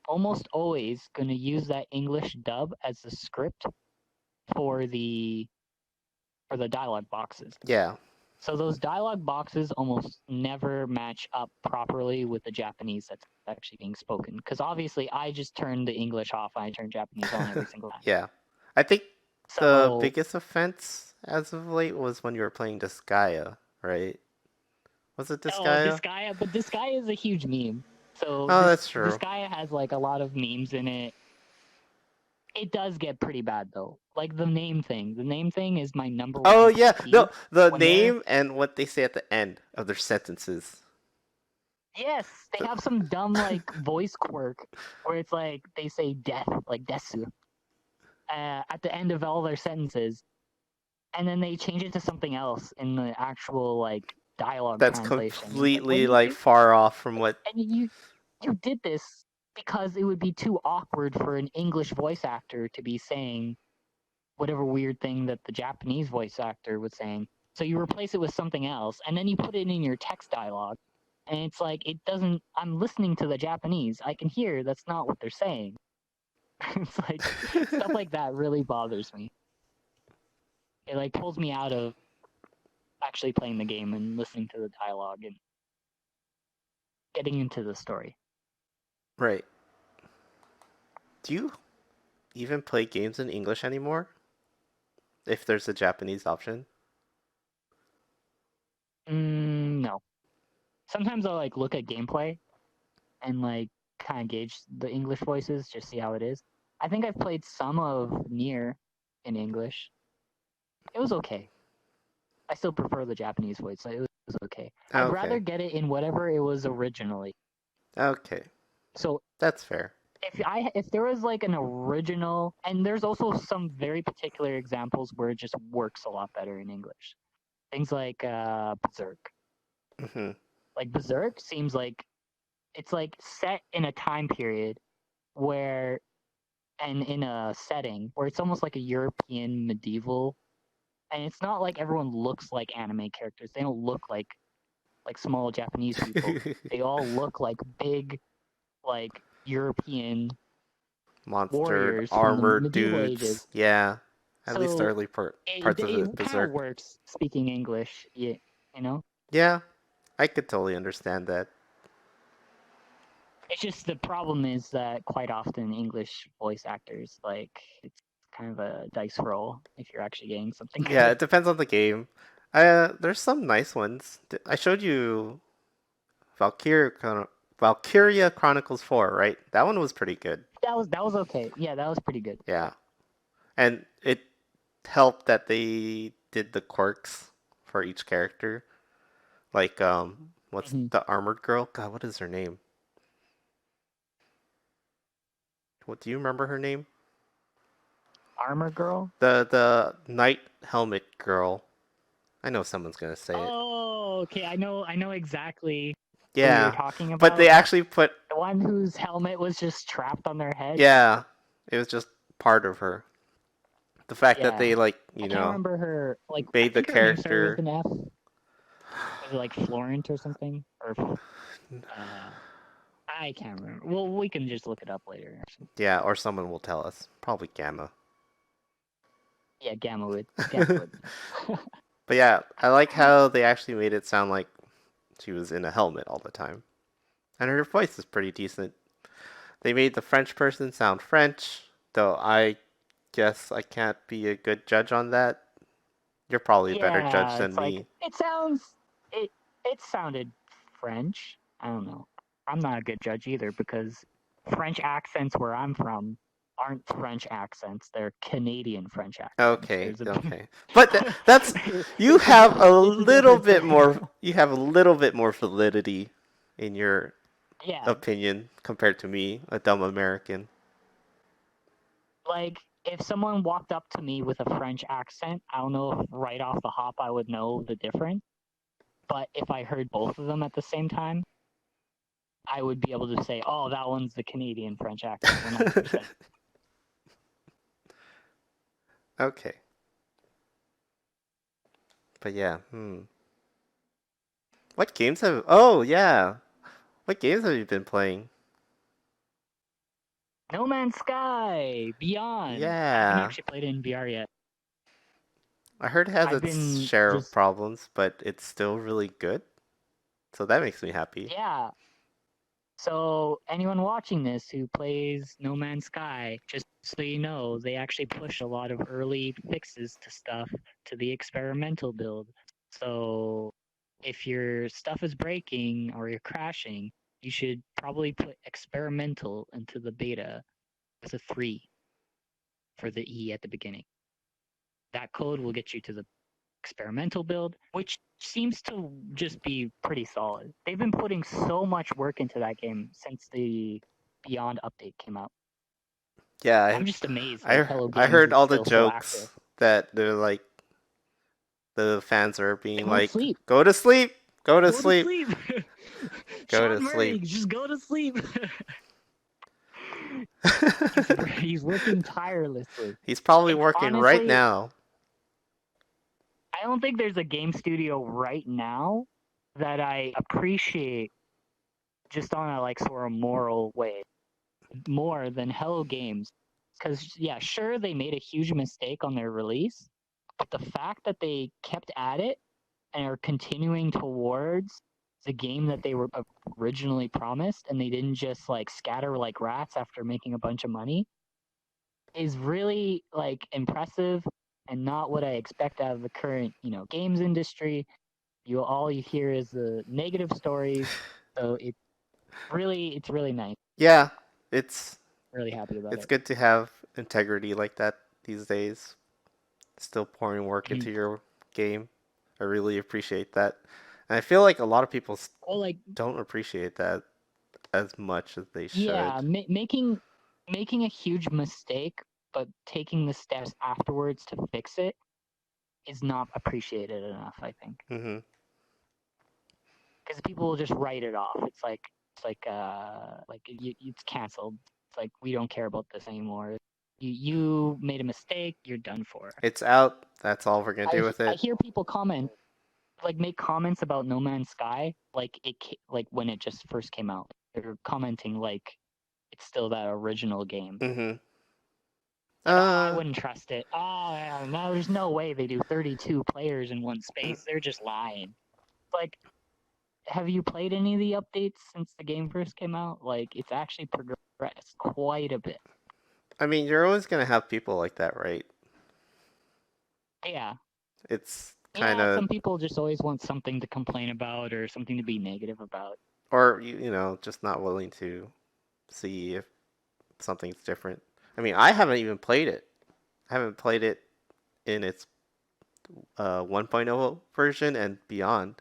almost always going to use that English dub as the script for the dialogue boxes. yeah, So those dialogue boxes almost never match up properly with the Japanese that's actually being spoken. Because obviously, I just turn the English off and I turn Japanese on every single time. yeah. I think the So, biggest offense as of late was when you were playing Disgaea, right? Was it oh, Disgaea? Disgaea, but Disgaea is a huge meme. So Oh, that's true. Disgaea has like a lot of memes in it. It does get pretty bad though. Like the name thing. The name thing is my number Oh one yeah, pet peeve. no, the When they're name and what they say at the end of their sentences. yes, they The- have some dumb like voice quirk where it's like they say death, like desu, at the end of all their sentences, and then they change it to something else in the actual like dialogue That's translation. It's like, what are completely you like doing? far off from what. And you did this because it would be too awkward for an English voice actor to be saying whatever weird thing that the Japanese voice actor was saying. So you replace it with something else, and then you put it in your text dialogue. And it's like, it doesn't, I'm listening to the Japanese. I can hear that's not what they're saying. It's like, stuff like that really bothers me. It like pulls me out of actually playing the game and listening to the dialogue and getting into the story. Right. Do you even play games in English anymore? If there's a Japanese option? No. Sometimes I'll like look at gameplay and like kind of gauge the English voices, just see how it is. I think I've played some of Nier in English. It was okay. I still prefer the Japanese voice. So it was okay. I'd rather Okay. get it in whatever it was originally. Okay. So That's fair. if there was like an original, and there's also some very particular examples where it just works a lot better in English. Things like Berserk. Hmm. Like Berserk seems like it's like set in a time period where and in a setting where it's almost like a European medieval, and it's not like everyone looks like anime characters. They don't look like small Japanese people. They all look like big, like European Monstered, warriors from the armored medieval ages. dudes. Yeah. At least the So early it, parts it, of it it, kind of Berserk. works speaking English, you know? Yeah, I could totally understand that. It's just the problem is that quite often English voice actors, like, it's kind of a dice roll if you're actually getting something Yeah, good. it depends on the game. There's some nice ones. I showed you Valkyria Chronicles 4, right? That one was pretty good. That was okay. Yeah, that was pretty good. Yeah. And it helped that they did the quirks for each character. Like, what's Hmm. the armored girl? God, what is her name? What do you remember her name? Armor Girl. The knight helmet girl. I know someone's gonna say it. Oh, okay. I know exactly who you're Yeah, talking but they about. actually put The one whose helmet was just trapped on their head. yeah, it was just part of her. The fact that Yeah. they like I can't remember her. Like, I made the think her name started with character an F. Was it like Florent or something? Or uh, I can't remember. Well, we can just look it up later. Or something. yeah, or someone will tell us. Probably Gamma. Yeah, Gamma would. Gamma would. But yeah, I like how they actually made it sound like she was in a helmet all the time. And her voice is pretty decent. They made the French person sound French, though I guess I can't be a good judge on that. You're probably a better judge Yeah, than it's like me. it. It sounded French. I don't know. I'm not a good judge either because French accents where I'm from aren't French accents. They're Canadian French accents. Okay, There's a okay. But that's you it's a have a it's a little difference bit there. more you have a little bit more validity in your Yeah, opinion compared to me, a dumb American. like if someone walked up to me with a French accent, I don't know if right off the hop I would know the difference. But if I heard both of them at the same time, I would be able to say, "Oh, that one's the Canadian French accent, 100%." Okay. But yeah, What games have Oh, yeah. What games have you been playing? No Man's Sky Beyond. I haven't Yeah. actually played it in VR yet. I heard it has I've its been share of just problems, but it's still really good. So that makes me happy. yeah. So anyone watching this who plays No Man's Sky, just so you know, they actually push a lot of early fixes to stuff to the experimental build. So if your stuff is breaking or you're crashing, you should probably put experimental into the beta with a 3 for the E at the beginning. That code will get you to the experimental build, which seems to just be pretty solid. They've been putting so much work into that game since the Beyond update came out. Yeah, I'm just amazed that I Hello I Games heard is all the still so active. jokes that they're like the fans are being Don't like, sleep. "Go to sleep, go to Go to sleep, sleep. go to Sean Murray, sleep." just go to sleep. He's working tirelessly. He's probably It's working right honestly, now. I don't think there's a game studio right now that I appreciate just on a like sort of moral way more than Hello Games. Because, yeah, sure, they made a huge mistake on their release, but the fact that they kept at it and are continuing towards the game that they were originally promised and they didn't just like scatter like rats after making a bunch of money is really like impressive and not what I expect out of the current, games industry. You hear is the negative stories, so it's really nice. Yeah, it's Really happy about it's it. good to have integrity like that these days. Still pouring work into your game. I really appreciate that. And I feel like a lot of people Well, like, don't appreciate that as much as they yeah, should. making a huge mistake, but taking the steps afterwards to fix it is not appreciated enough. I think Hmm. because people will just write it off. It's like it's canceled. It's like we don't care about this anymore. You made a mistake. You're done for. It's out. That's all we're gonna do with I it. hear people comment like make comments about No Man's Sky like like when it just first came out. They're commenting like it's still that original game. Mm-hmm. Like, oh, I wouldn't trust it. Oh, yeah, no, there's no way they do 32 players in one space. They're just lying. Like, have you played any of the updates since the game first came out? Like, it's actually progressed quite a bit. I mean, you're always gonna have people like that, right? Yeah. It's kind Yeah, of, some people just always want something to complain about or something to be negative about. or you know, just not willing to see if something's different. I mean, I haven't even played it. I haven't played it in its 1.0 version and beyond.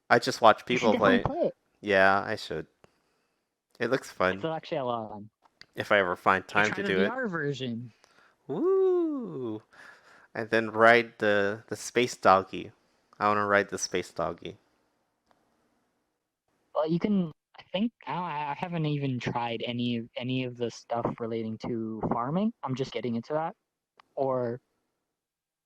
I just watch You should people definitely play it. play it. Yeah, I should. It looks It's fun actually a lot of fun. if I ever find You time try to the do it. VR version. Woo! And then ride the space doggy. I want to ride the space doggy. Well, you can. I think I haven't even tried any of the stuff relating to farming. I'm just getting into that. Or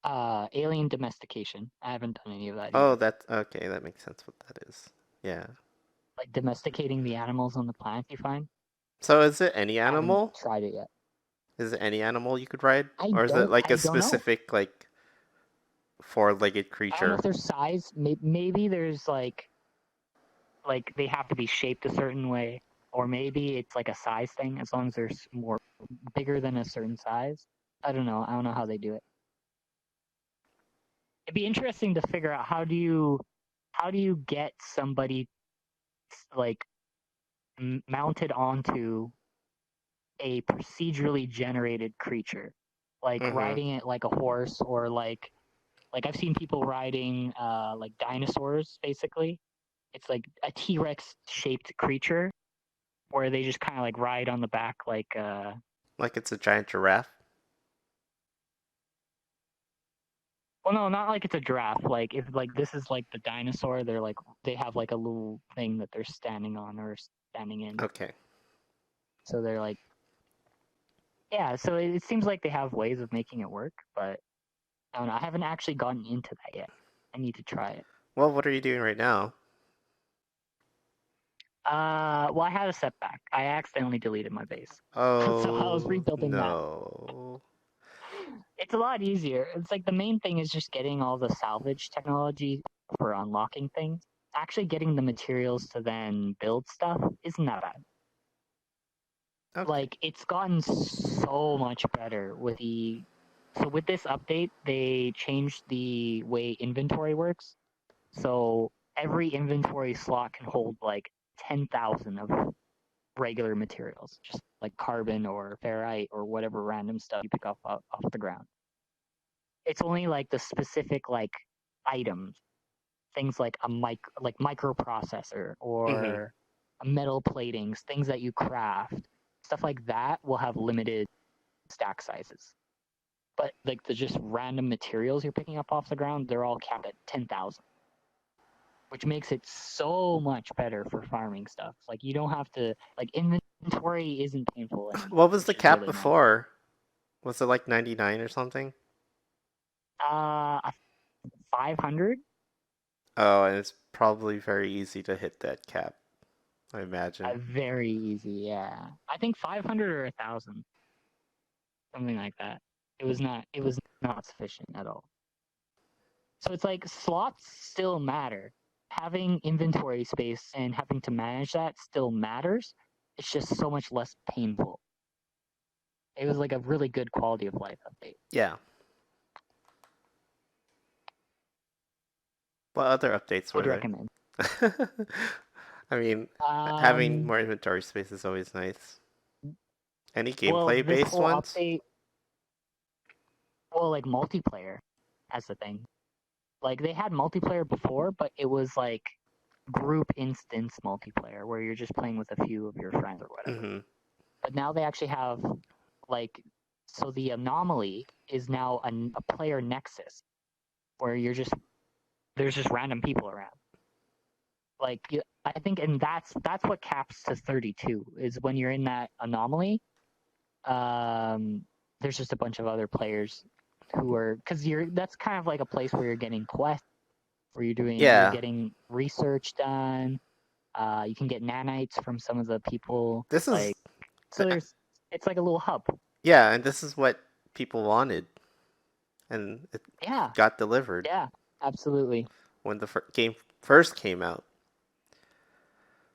alien domestication. I haven't done any of that Oh, either. that okay. That makes sense. What that is. Yeah. Like domesticating the animals on the planet you find. So is it any I haven't animal? tried it yet. Is it any animal you could ride, or is it like I a don't know. specific like four-legged I don't know if creature? there's size. Maybe there's like they have to be shaped a certain way, or maybe it's like a size thing. As long as they're more bigger than a certain size. I don't know. I don't know how they do it. It'd be interesting to figure out how do you get somebody like mounted onto a procedurally generated creature, like Mm-hmm. riding it like a horse, or like I've seen people riding like dinosaurs. Basically, it's like a T-Rex shaped creature where they just kind of like ride on the back like Like it's a giant giraffe. well, no, not like it's a giraffe. Like if like this is like the dinosaur, they're like they have like a little thing that they're standing on or standing in. Okay. So they're like, yeah. So it seems like they have ways of making it work, but I don't know. I haven't actually gotten into that yet. I need to try it. Well, what are you doing right now? Well, I had a setback. I accidentally deleted my base, so I was Oh rebuilding that. no. It's a lot easier. It's like the main thing is just getting all the salvage technology for unlocking things. Actually, getting the materials to then build stuff isn't that bad. Okay. Like it's gotten so much better with the. So with this update, they changed the way inventory works. So every inventory slot can hold like 10,000 of regular materials, just like carbon or ferrite or whatever random stuff you pick up off the ground. It's only like the specific like items, things like like microprocessor Mm-hmm. or metal platings, things that you craft, stuff like that will have limited stack sizes. But like the just random materials you're picking up off the ground, they're all capped at 10,000, which makes it so much better for farming stuff. Like you don't have to like inventory isn't painful anymore, What was the which is cap really nice. before? Was it like 99 or something? 500. Oh, and it's probably very easy to hit that cap, I imagine. Very easy, yeah. I think 500 or 1,000, something like that. It was not sufficient at all. So it's like slots still matter. Having inventory space and having to manage that still matters. It's just so much less painful. It was like a really good quality of life update. Yeah. What other updates Would were recommend. there? I mean, having Um, more inventory space is always nice. Any well, gameplay this based whole ones? update, well, like multiplayer as the thing. Like they had multiplayer before, but it was like group instance multiplayer where you're just playing with a few of your friends or whatever. Mm-hmm. But now they actually have like so the anomaly is now a player nexus where you're just there's just random people around. I think, and that's what caps to 32 is when you're in that anomaly. Um, there's just a bunch of other players who are because you're that's kind of like a place where you're getting quests, where you're Yeah, getting research done. You can get nanites from some of the people. this is Like so, it's like a little hub. yeah, and this is what people wanted, and it Yeah, got delivered yeah, absolutely. when the game first came out.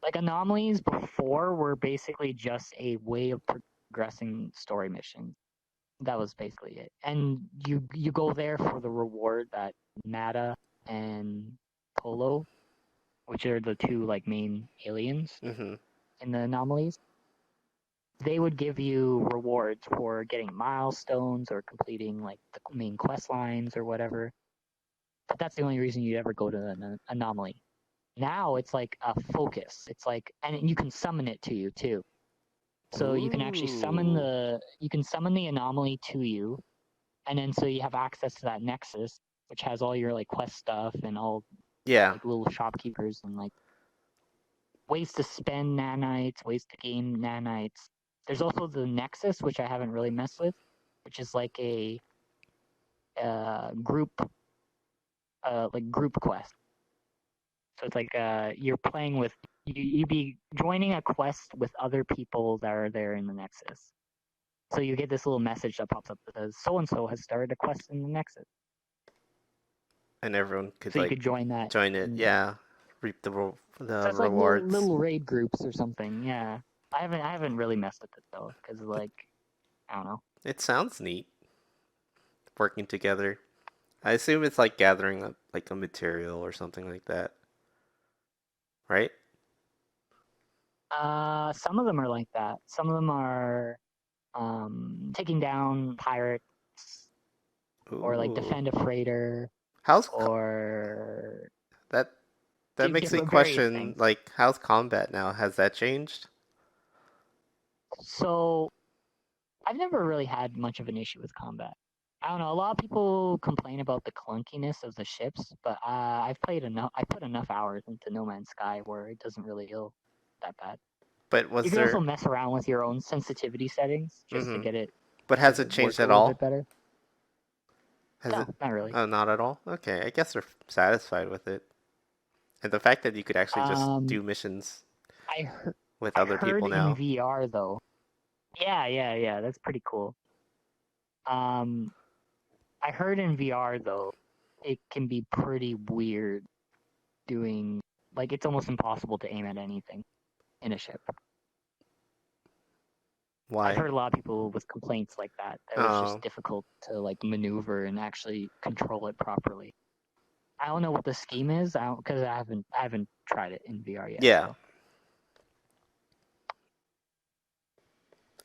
Like anomalies before were basically just a way of progressing story missions. That was basically it. And you go there for the reward that Nada and Polo, which are the two like main aliens Hmm. in the anomalies, they would give you rewards for getting milestones or completing like the main quest lines or whatever. But that's the only reason you'd ever go to an anomaly. Now it's like a focus. It's like, and you can summon it to you too. So you can actually Ooh, you can summon the anomaly to you, and then so you have access to that nexus, which has all your like quest stuff and all yeah, like little shopkeepers and like ways to spend nanites, ways to gain nanites. There's also the nexus, which I haven't really messed with, which is like a group group quest. So it's like you're playing with you be joining a quest with other people that are there in the nexus. So you get this little message that pops up that says so and so has started a quest in the nexus. and everyone could So you like could join that. join it. And Yeah, reap so the it's like little rewards. little raid groups or something. Yeah, I haven't really messed with it though because like I don't know. It sounds neat working together. I assume it's like gathering like a material or something like that, right? Some of them are like that. Some of them are taking down pirates or like Ooh, defend a freighter how's or that? That makes me different various question, things. like, how's combat now? Has that changed? So I've never really had much of an issue with combat. I don't know. A lot of people complain about the clunkiness of the ships, but I've played enough. I put enough hours into No Man's Sky where it doesn't really feel that bad. But You was can also there? mess around with your own sensitivity settings just to Mm-hmm. get it But has to it changed work a at little bit all? better. Has No, it? not really. Oh, not at all. Okay, I guess they're satisfied with it, and the fact that you could actually just Um, do missions I heard with I other heard people in now. VR though. Yeah, yeah, yeah. That's pretty cool. Um, I heard in VR though, it can be pretty weird doing like it's almost impossible to aim at anything in a ship. I've Why? heard a lot of people with complaints like that. That it was just Oh, difficult to like maneuver and actually control it properly. I don't know what the scheme is. I don't because I haven't tried it in VR yet. yeah. So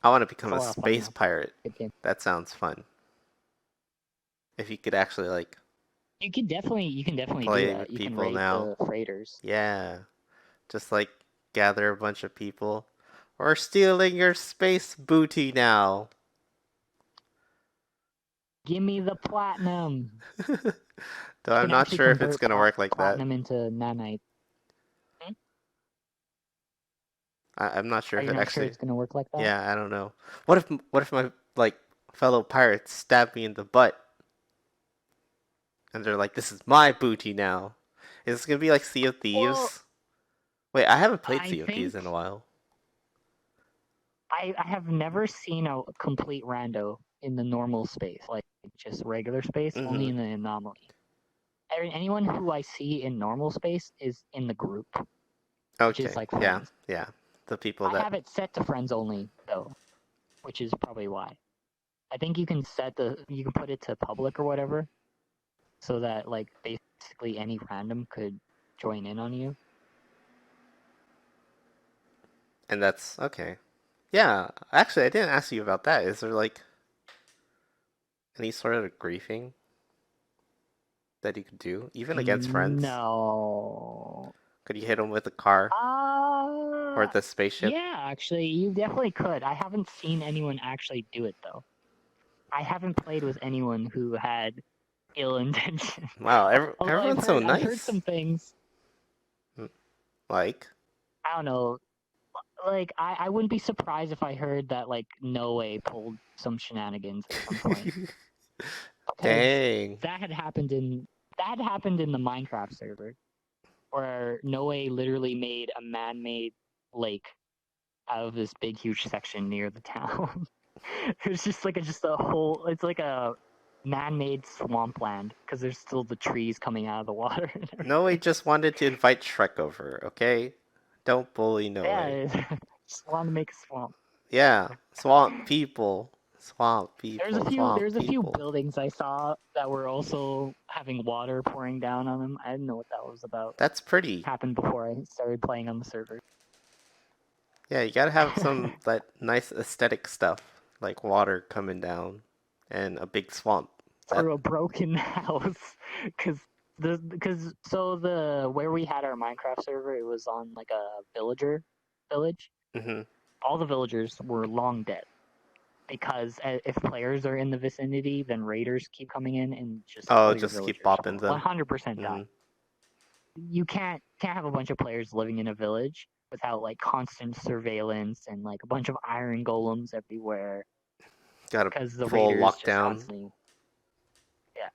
I want to it's become a a lot of fun space though. pirate. Good game. That sounds fun. If you could actually like You can definitely do play that. with You can people raid now. the freighters. Yeah. Just like gather a bunch of people. We're stealing your space booty now. Give me the platinum. Though You I'm can not actually sure if it's convert gonna work like that. platinum into nanite. Hmm? I'm not sure Are if you it not sure actually. it's gonna work like that? Yeah, I don't know. What if my like fellow pirates stab me in the butt and they're like, "This is my booty now." Is this gonna be like Sea of Well, Thieves? Wait, I haven't played I Sea of Thieves think in a while. I have never seen a complete rando in the normal space, like just regular space, only Mm-hmm. in the anomaly. Anyone who I see in normal space is in the group, which is Okay. like Yeah. friends. Yeah. The people I that. have it set to friends only though, which is probably why. I think you can put it to public or whatever, so that like basically any random could join in on you. And that's okay. Yeah. Actually, I didn't ask you about that. Is there like any sort of griefing that you could do, even against friends? No. Could you hit them with a car or Uh, the spaceship? yeah, actually, you definitely could. I haven't seen anyone actually do it though. I haven't played with anyone who had ill intention. Wow, Although everyone's so I've heard nice. some things. Like, I don't know. Like I wouldn't be surprised if I heard that like Noe pulled some shenanigans at some point because dang. that had happened in the Minecraft server where Noe literally made a man-made lake out of this big huge section near the town. It was just like a whole. It's like a man-made swampland because there's still the trees coming out of the water and Noe everything. just wanted to invite Shrek over, okay? Don't bully Noe. Yeah, just want to make a swamp. Yeah, swamp people. Swamp people, swamp There's a few people. buildings I saw that were also having water pouring down on them. I didn't know what that was about. That's pretty. Happened before I started playing on the server. Yeah, you gotta have some that nice aesthetic stuff, like water coming down and a big swamp. That Through a broken house, because the where we had our Minecraft server, it was on like a villager village. hmm All the villagers were long dead because if players are in the vicinity, then raiders keep coming in and just Oh, all your just keep villagers bopping them. 100% die. hmm You can't have a bunch of players living in a village without like constant surveillance and like a bunch of iron golems everywhere Got a because the full raiders just lockdown. constantly. Yeah.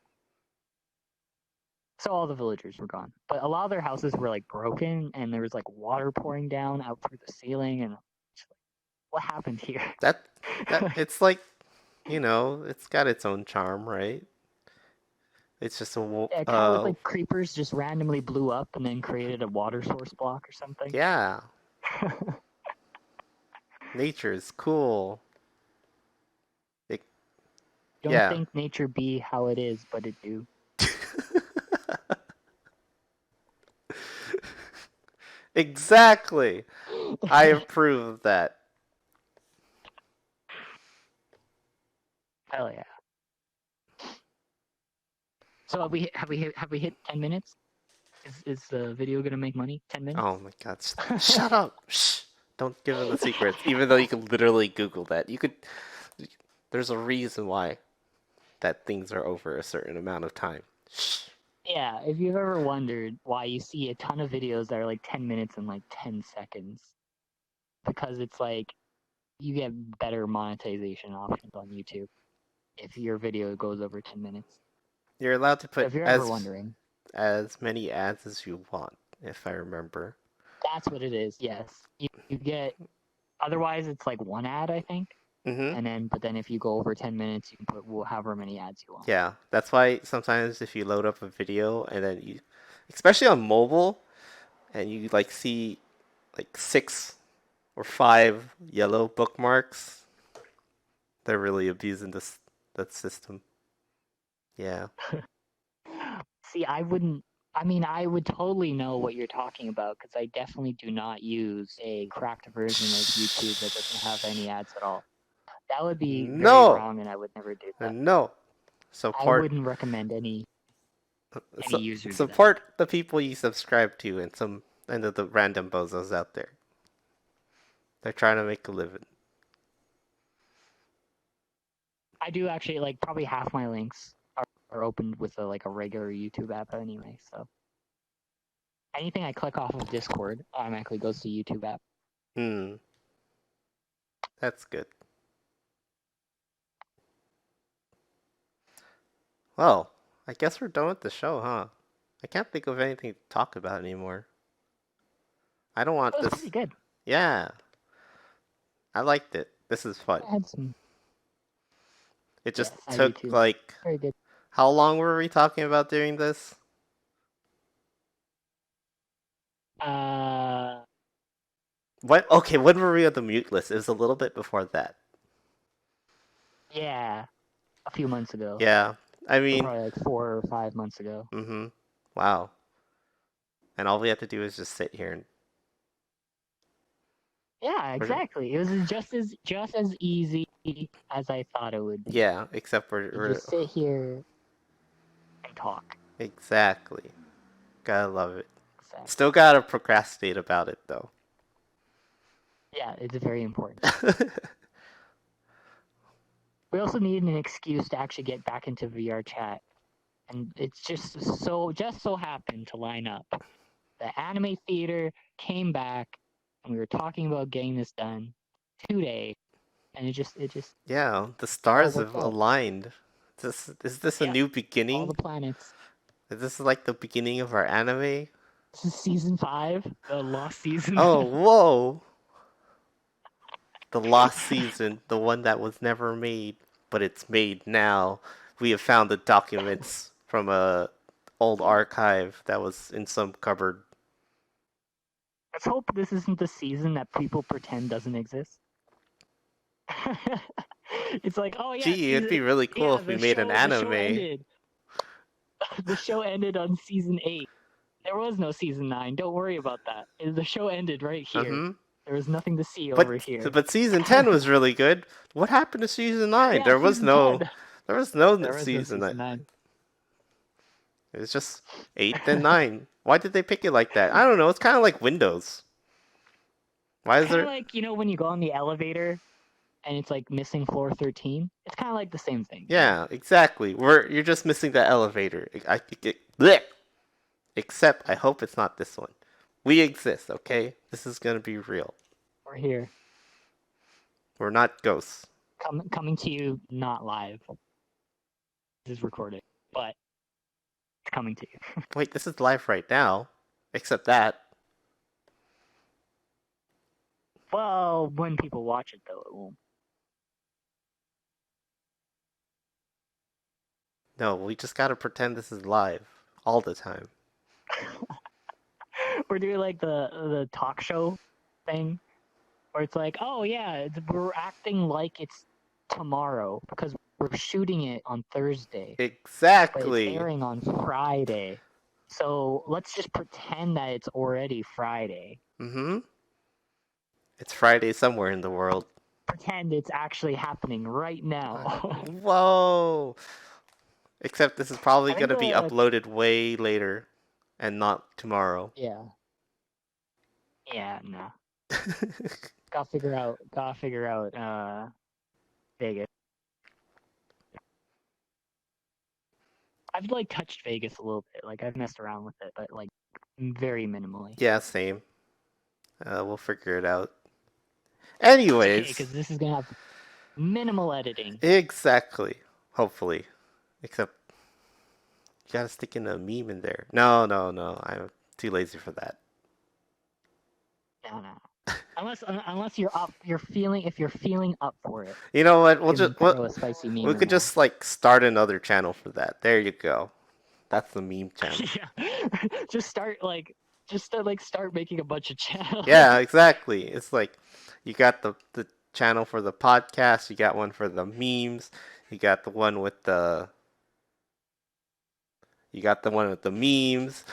So all the villagers were gone, but a lot of their houses were like broken and there was like water pouring down out through the ceiling and just, like, what happened here? That it's like, it's got its own charm, right? It's just a Yeah, it kind of looked like creepers just randomly blew up and then created a water source block or something. yeah. Nature is cool. It, Don't yeah. think nature be how it is, but it do. Exactly. I approve of that. Hell yeah. So have we hit 10 minutes? Is the video gonna make money? 10 minutes? Oh my god. Shut up. Shh. Don't give them the secrets. Even though you can literally Google that. There's a reason why that things are over a certain amount of time. Shh. Yeah, if you've ever wondered why you see a ton of videos that are like 10 minutes and like 10 seconds, because it's like you get better monetization options on YouTube if your video goes over 10 minutes. You're allowed to So put if you're ever wondering, as many ads as you want, if I remember. that's what it is. Yes, you get. Otherwise, it's like one ad, I think, Mm-hmm. but then if you go over 10 minutes, you can put however many ads you want. Yeah, that's why sometimes if you load up a video and then especially on mobile, and you like see like 6 or 5 yellow bookmarks, they're really abusing that system. Yeah. See, I wouldn't. I mean, I would totally know what you're talking about because I definitely do not use a cracked version of YouTube that doesn't have any ads at all. That would be very No, wrong, and I would never do that. no. I Support wouldn't recommend any user do that. support the people you subscribe to and the random bozos out there. They're trying to make a living. I do actually like probably half my links are opened with a regular YouTube app anyway. So anything I click off of Discord automatically goes to YouTube app. Hmm, that's good. Well, I guess we're done with the show, huh? I can't think of anything to talk about anymore. I don't want That was this. pretty good. Yeah, I liked it. This is fun. I had some. It Yes, just I do took too. like, Very good. how long were we talking about doing this? Uh, What? Okay, when were we on the mute list? It was a little bit before that. yeah, a few months ago. Yeah, I So mean, probably like 4 or 5 months ago. mm-hmm. Wow. And all we have to do is just sit here and Yeah, exactly. It was just as easy as I thought it would be. yeah, except You just sit here and talk. exactly. Gotta love it. Exactly. Still gotta procrastinate about it though. Yeah, it's very important. We also need an excuse to actually get back into VRChat, and it's just so happened to line up the anime theater came back, and we were talking about getting this done today, and it just Yeah, the all stars have worked out. aligned. Is this a Yep, new all beginning? the planets. Is this like the beginning of our anime? This is season 5, the lost season. Oh, whoa! The lost season, the one that was never made, but it's made now. We have found the documents from a old archive that was in some cupboard. Let's hope this isn't the season that people pretend doesn't exist. It's like, oh yeah, Gee, it'd be really cool yeah, if we made an the show anime. ended. The show ended on season 8. There was no season 9. Don't worry about that. The show ended right here. Mm-hmm. There was nothing to see over But here. but season 10 was really good. What happened to season 9? Yeah, season 10. There was no There was no season season 9. 9. It was just 8 then 9. Why did they pick it like that? I don't know. It's kind of like Windows. Why It's is kind of there like, when you go on the elevator and it's like missing floor 13. It's kind of like the same thing. Yeah, exactly. You're just missing the elevator. Bleh. Except I hope it's not this one. We exist, okay? This is gonna be real. We're here. We're not ghosts. Coming to you not live. This is recorded, but it's coming to you. Wait, this is live right now. Except that. Well, when people watch it though, it won't. No, we just gotta pretend this is live all the time. We're doing like the talk show thing where it's like, oh yeah, we're acting like it's tomorrow because we're shooting it on Thursday, but it's Exactly. airing on Friday. So let's just pretend that it's already Friday. Mm-hmm. It's Friday somewhere in the world. Pretend it's actually happening right now. Whoa! Except this is probably I think gonna be uploaded way later and not tomorrow. yeah, no. Gotta figure out Vegas. I've like touched Vegas a little bit. Like I've messed around with it, but like very minimally. Yeah, same. We'll figure it out. Okay, Anyways, because this is gonna have minimal editing. exactly. Hopefully. Except you gotta stick in a meme in there. No, no, no. I'm too lazy for that. No. Unless if you're feeling up for it, You know what? you can throw a spicy meme We in could there. just like start another channel for that. There you go. That's the meme channel. Yeah. Start making a bunch of channels. Yeah, exactly. It's like you got the channel for the podcast, you got one for the memes, you got the one with the memes.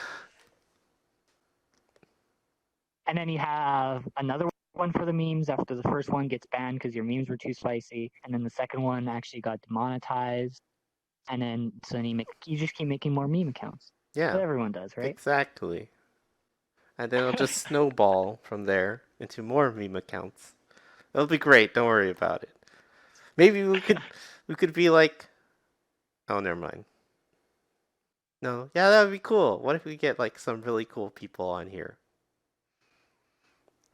And then you have another one for the memes after the first one gets banned because your memes were too spicy, and then the second one actually got demonetized, and then you just keep making more meme accounts. Yeah, What everyone does, right? exactly. And then it'll just snowball from there into more meme accounts. It'll be great. Don't worry about it. Maybe we could be like, oh, never mind. No, yeah, that would be cool. What if we get like some really cool people on here?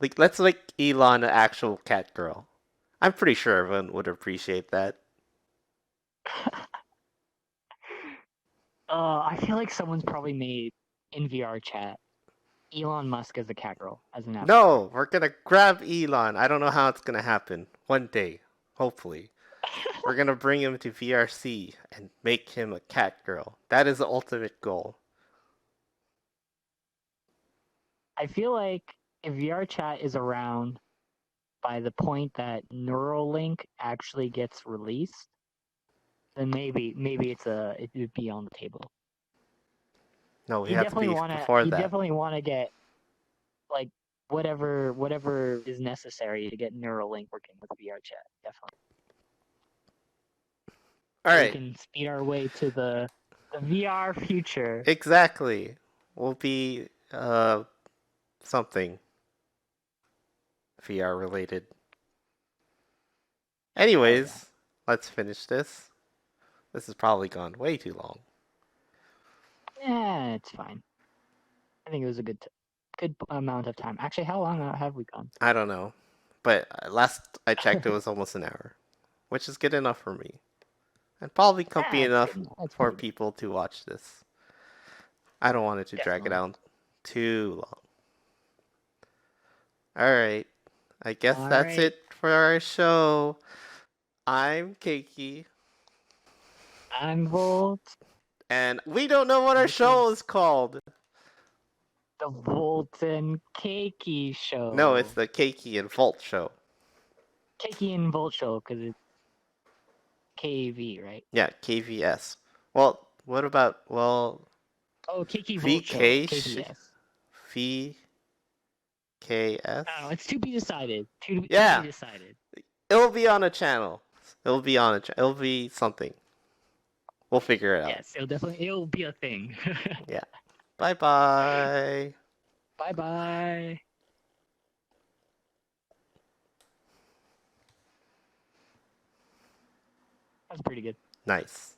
Like, let's make Elon an actual cat girl. I'm pretty sure everyone would appreciate that. I feel like someone's probably made in VRChat Elon Musk as a cat girl as an avatar. No, we're gonna grab Elon. I don't know how it's gonna happen. One day, hopefully. We're gonna bring him to VRC and make him a cat girl. That is the ultimate goal. I feel like if VRChat is around by the point that Neuralink actually gets released, then maybe it would be on the table. No, we You have to definitely be wanna before you that. definitely wanna get like whatever is necessary to get Neuralink working with VRChat. Definitely. All So we right, can speed our way to the VR future. exactly. We'll be something VR related. Oh yeah. Anyways, let's finish this. This has probably gone way too long. Yeah, it's fine. I think it was a good good amount of time. Actually, how long have we gone? I don't know. But last I checked, it was almost an hour, which is good enough for me. And probably comfy That's enough good. That's for pretty good. people to watch this. I don't want it to drag it Definitely. out too long. Alright. I guess All that's right. it for our show. I'm Keiki. I'm Volt. And we don't know what our This is show is called. the Volt and Keiki No, it's show. the Keiki and Volt show. Keiki and Volt show because it's KV, right? Yeah, KVS. Well, what about, well, Oh, Keiki Volt show, VK, KVS. VKS? I don't know. It's to be decided. To be Yeah, decided. it'll be on a channel. It'll be something. We'll figure it out. Yes, it'll be a thing. Yeah. Bye bye. Bye bye. That's pretty good. Nice.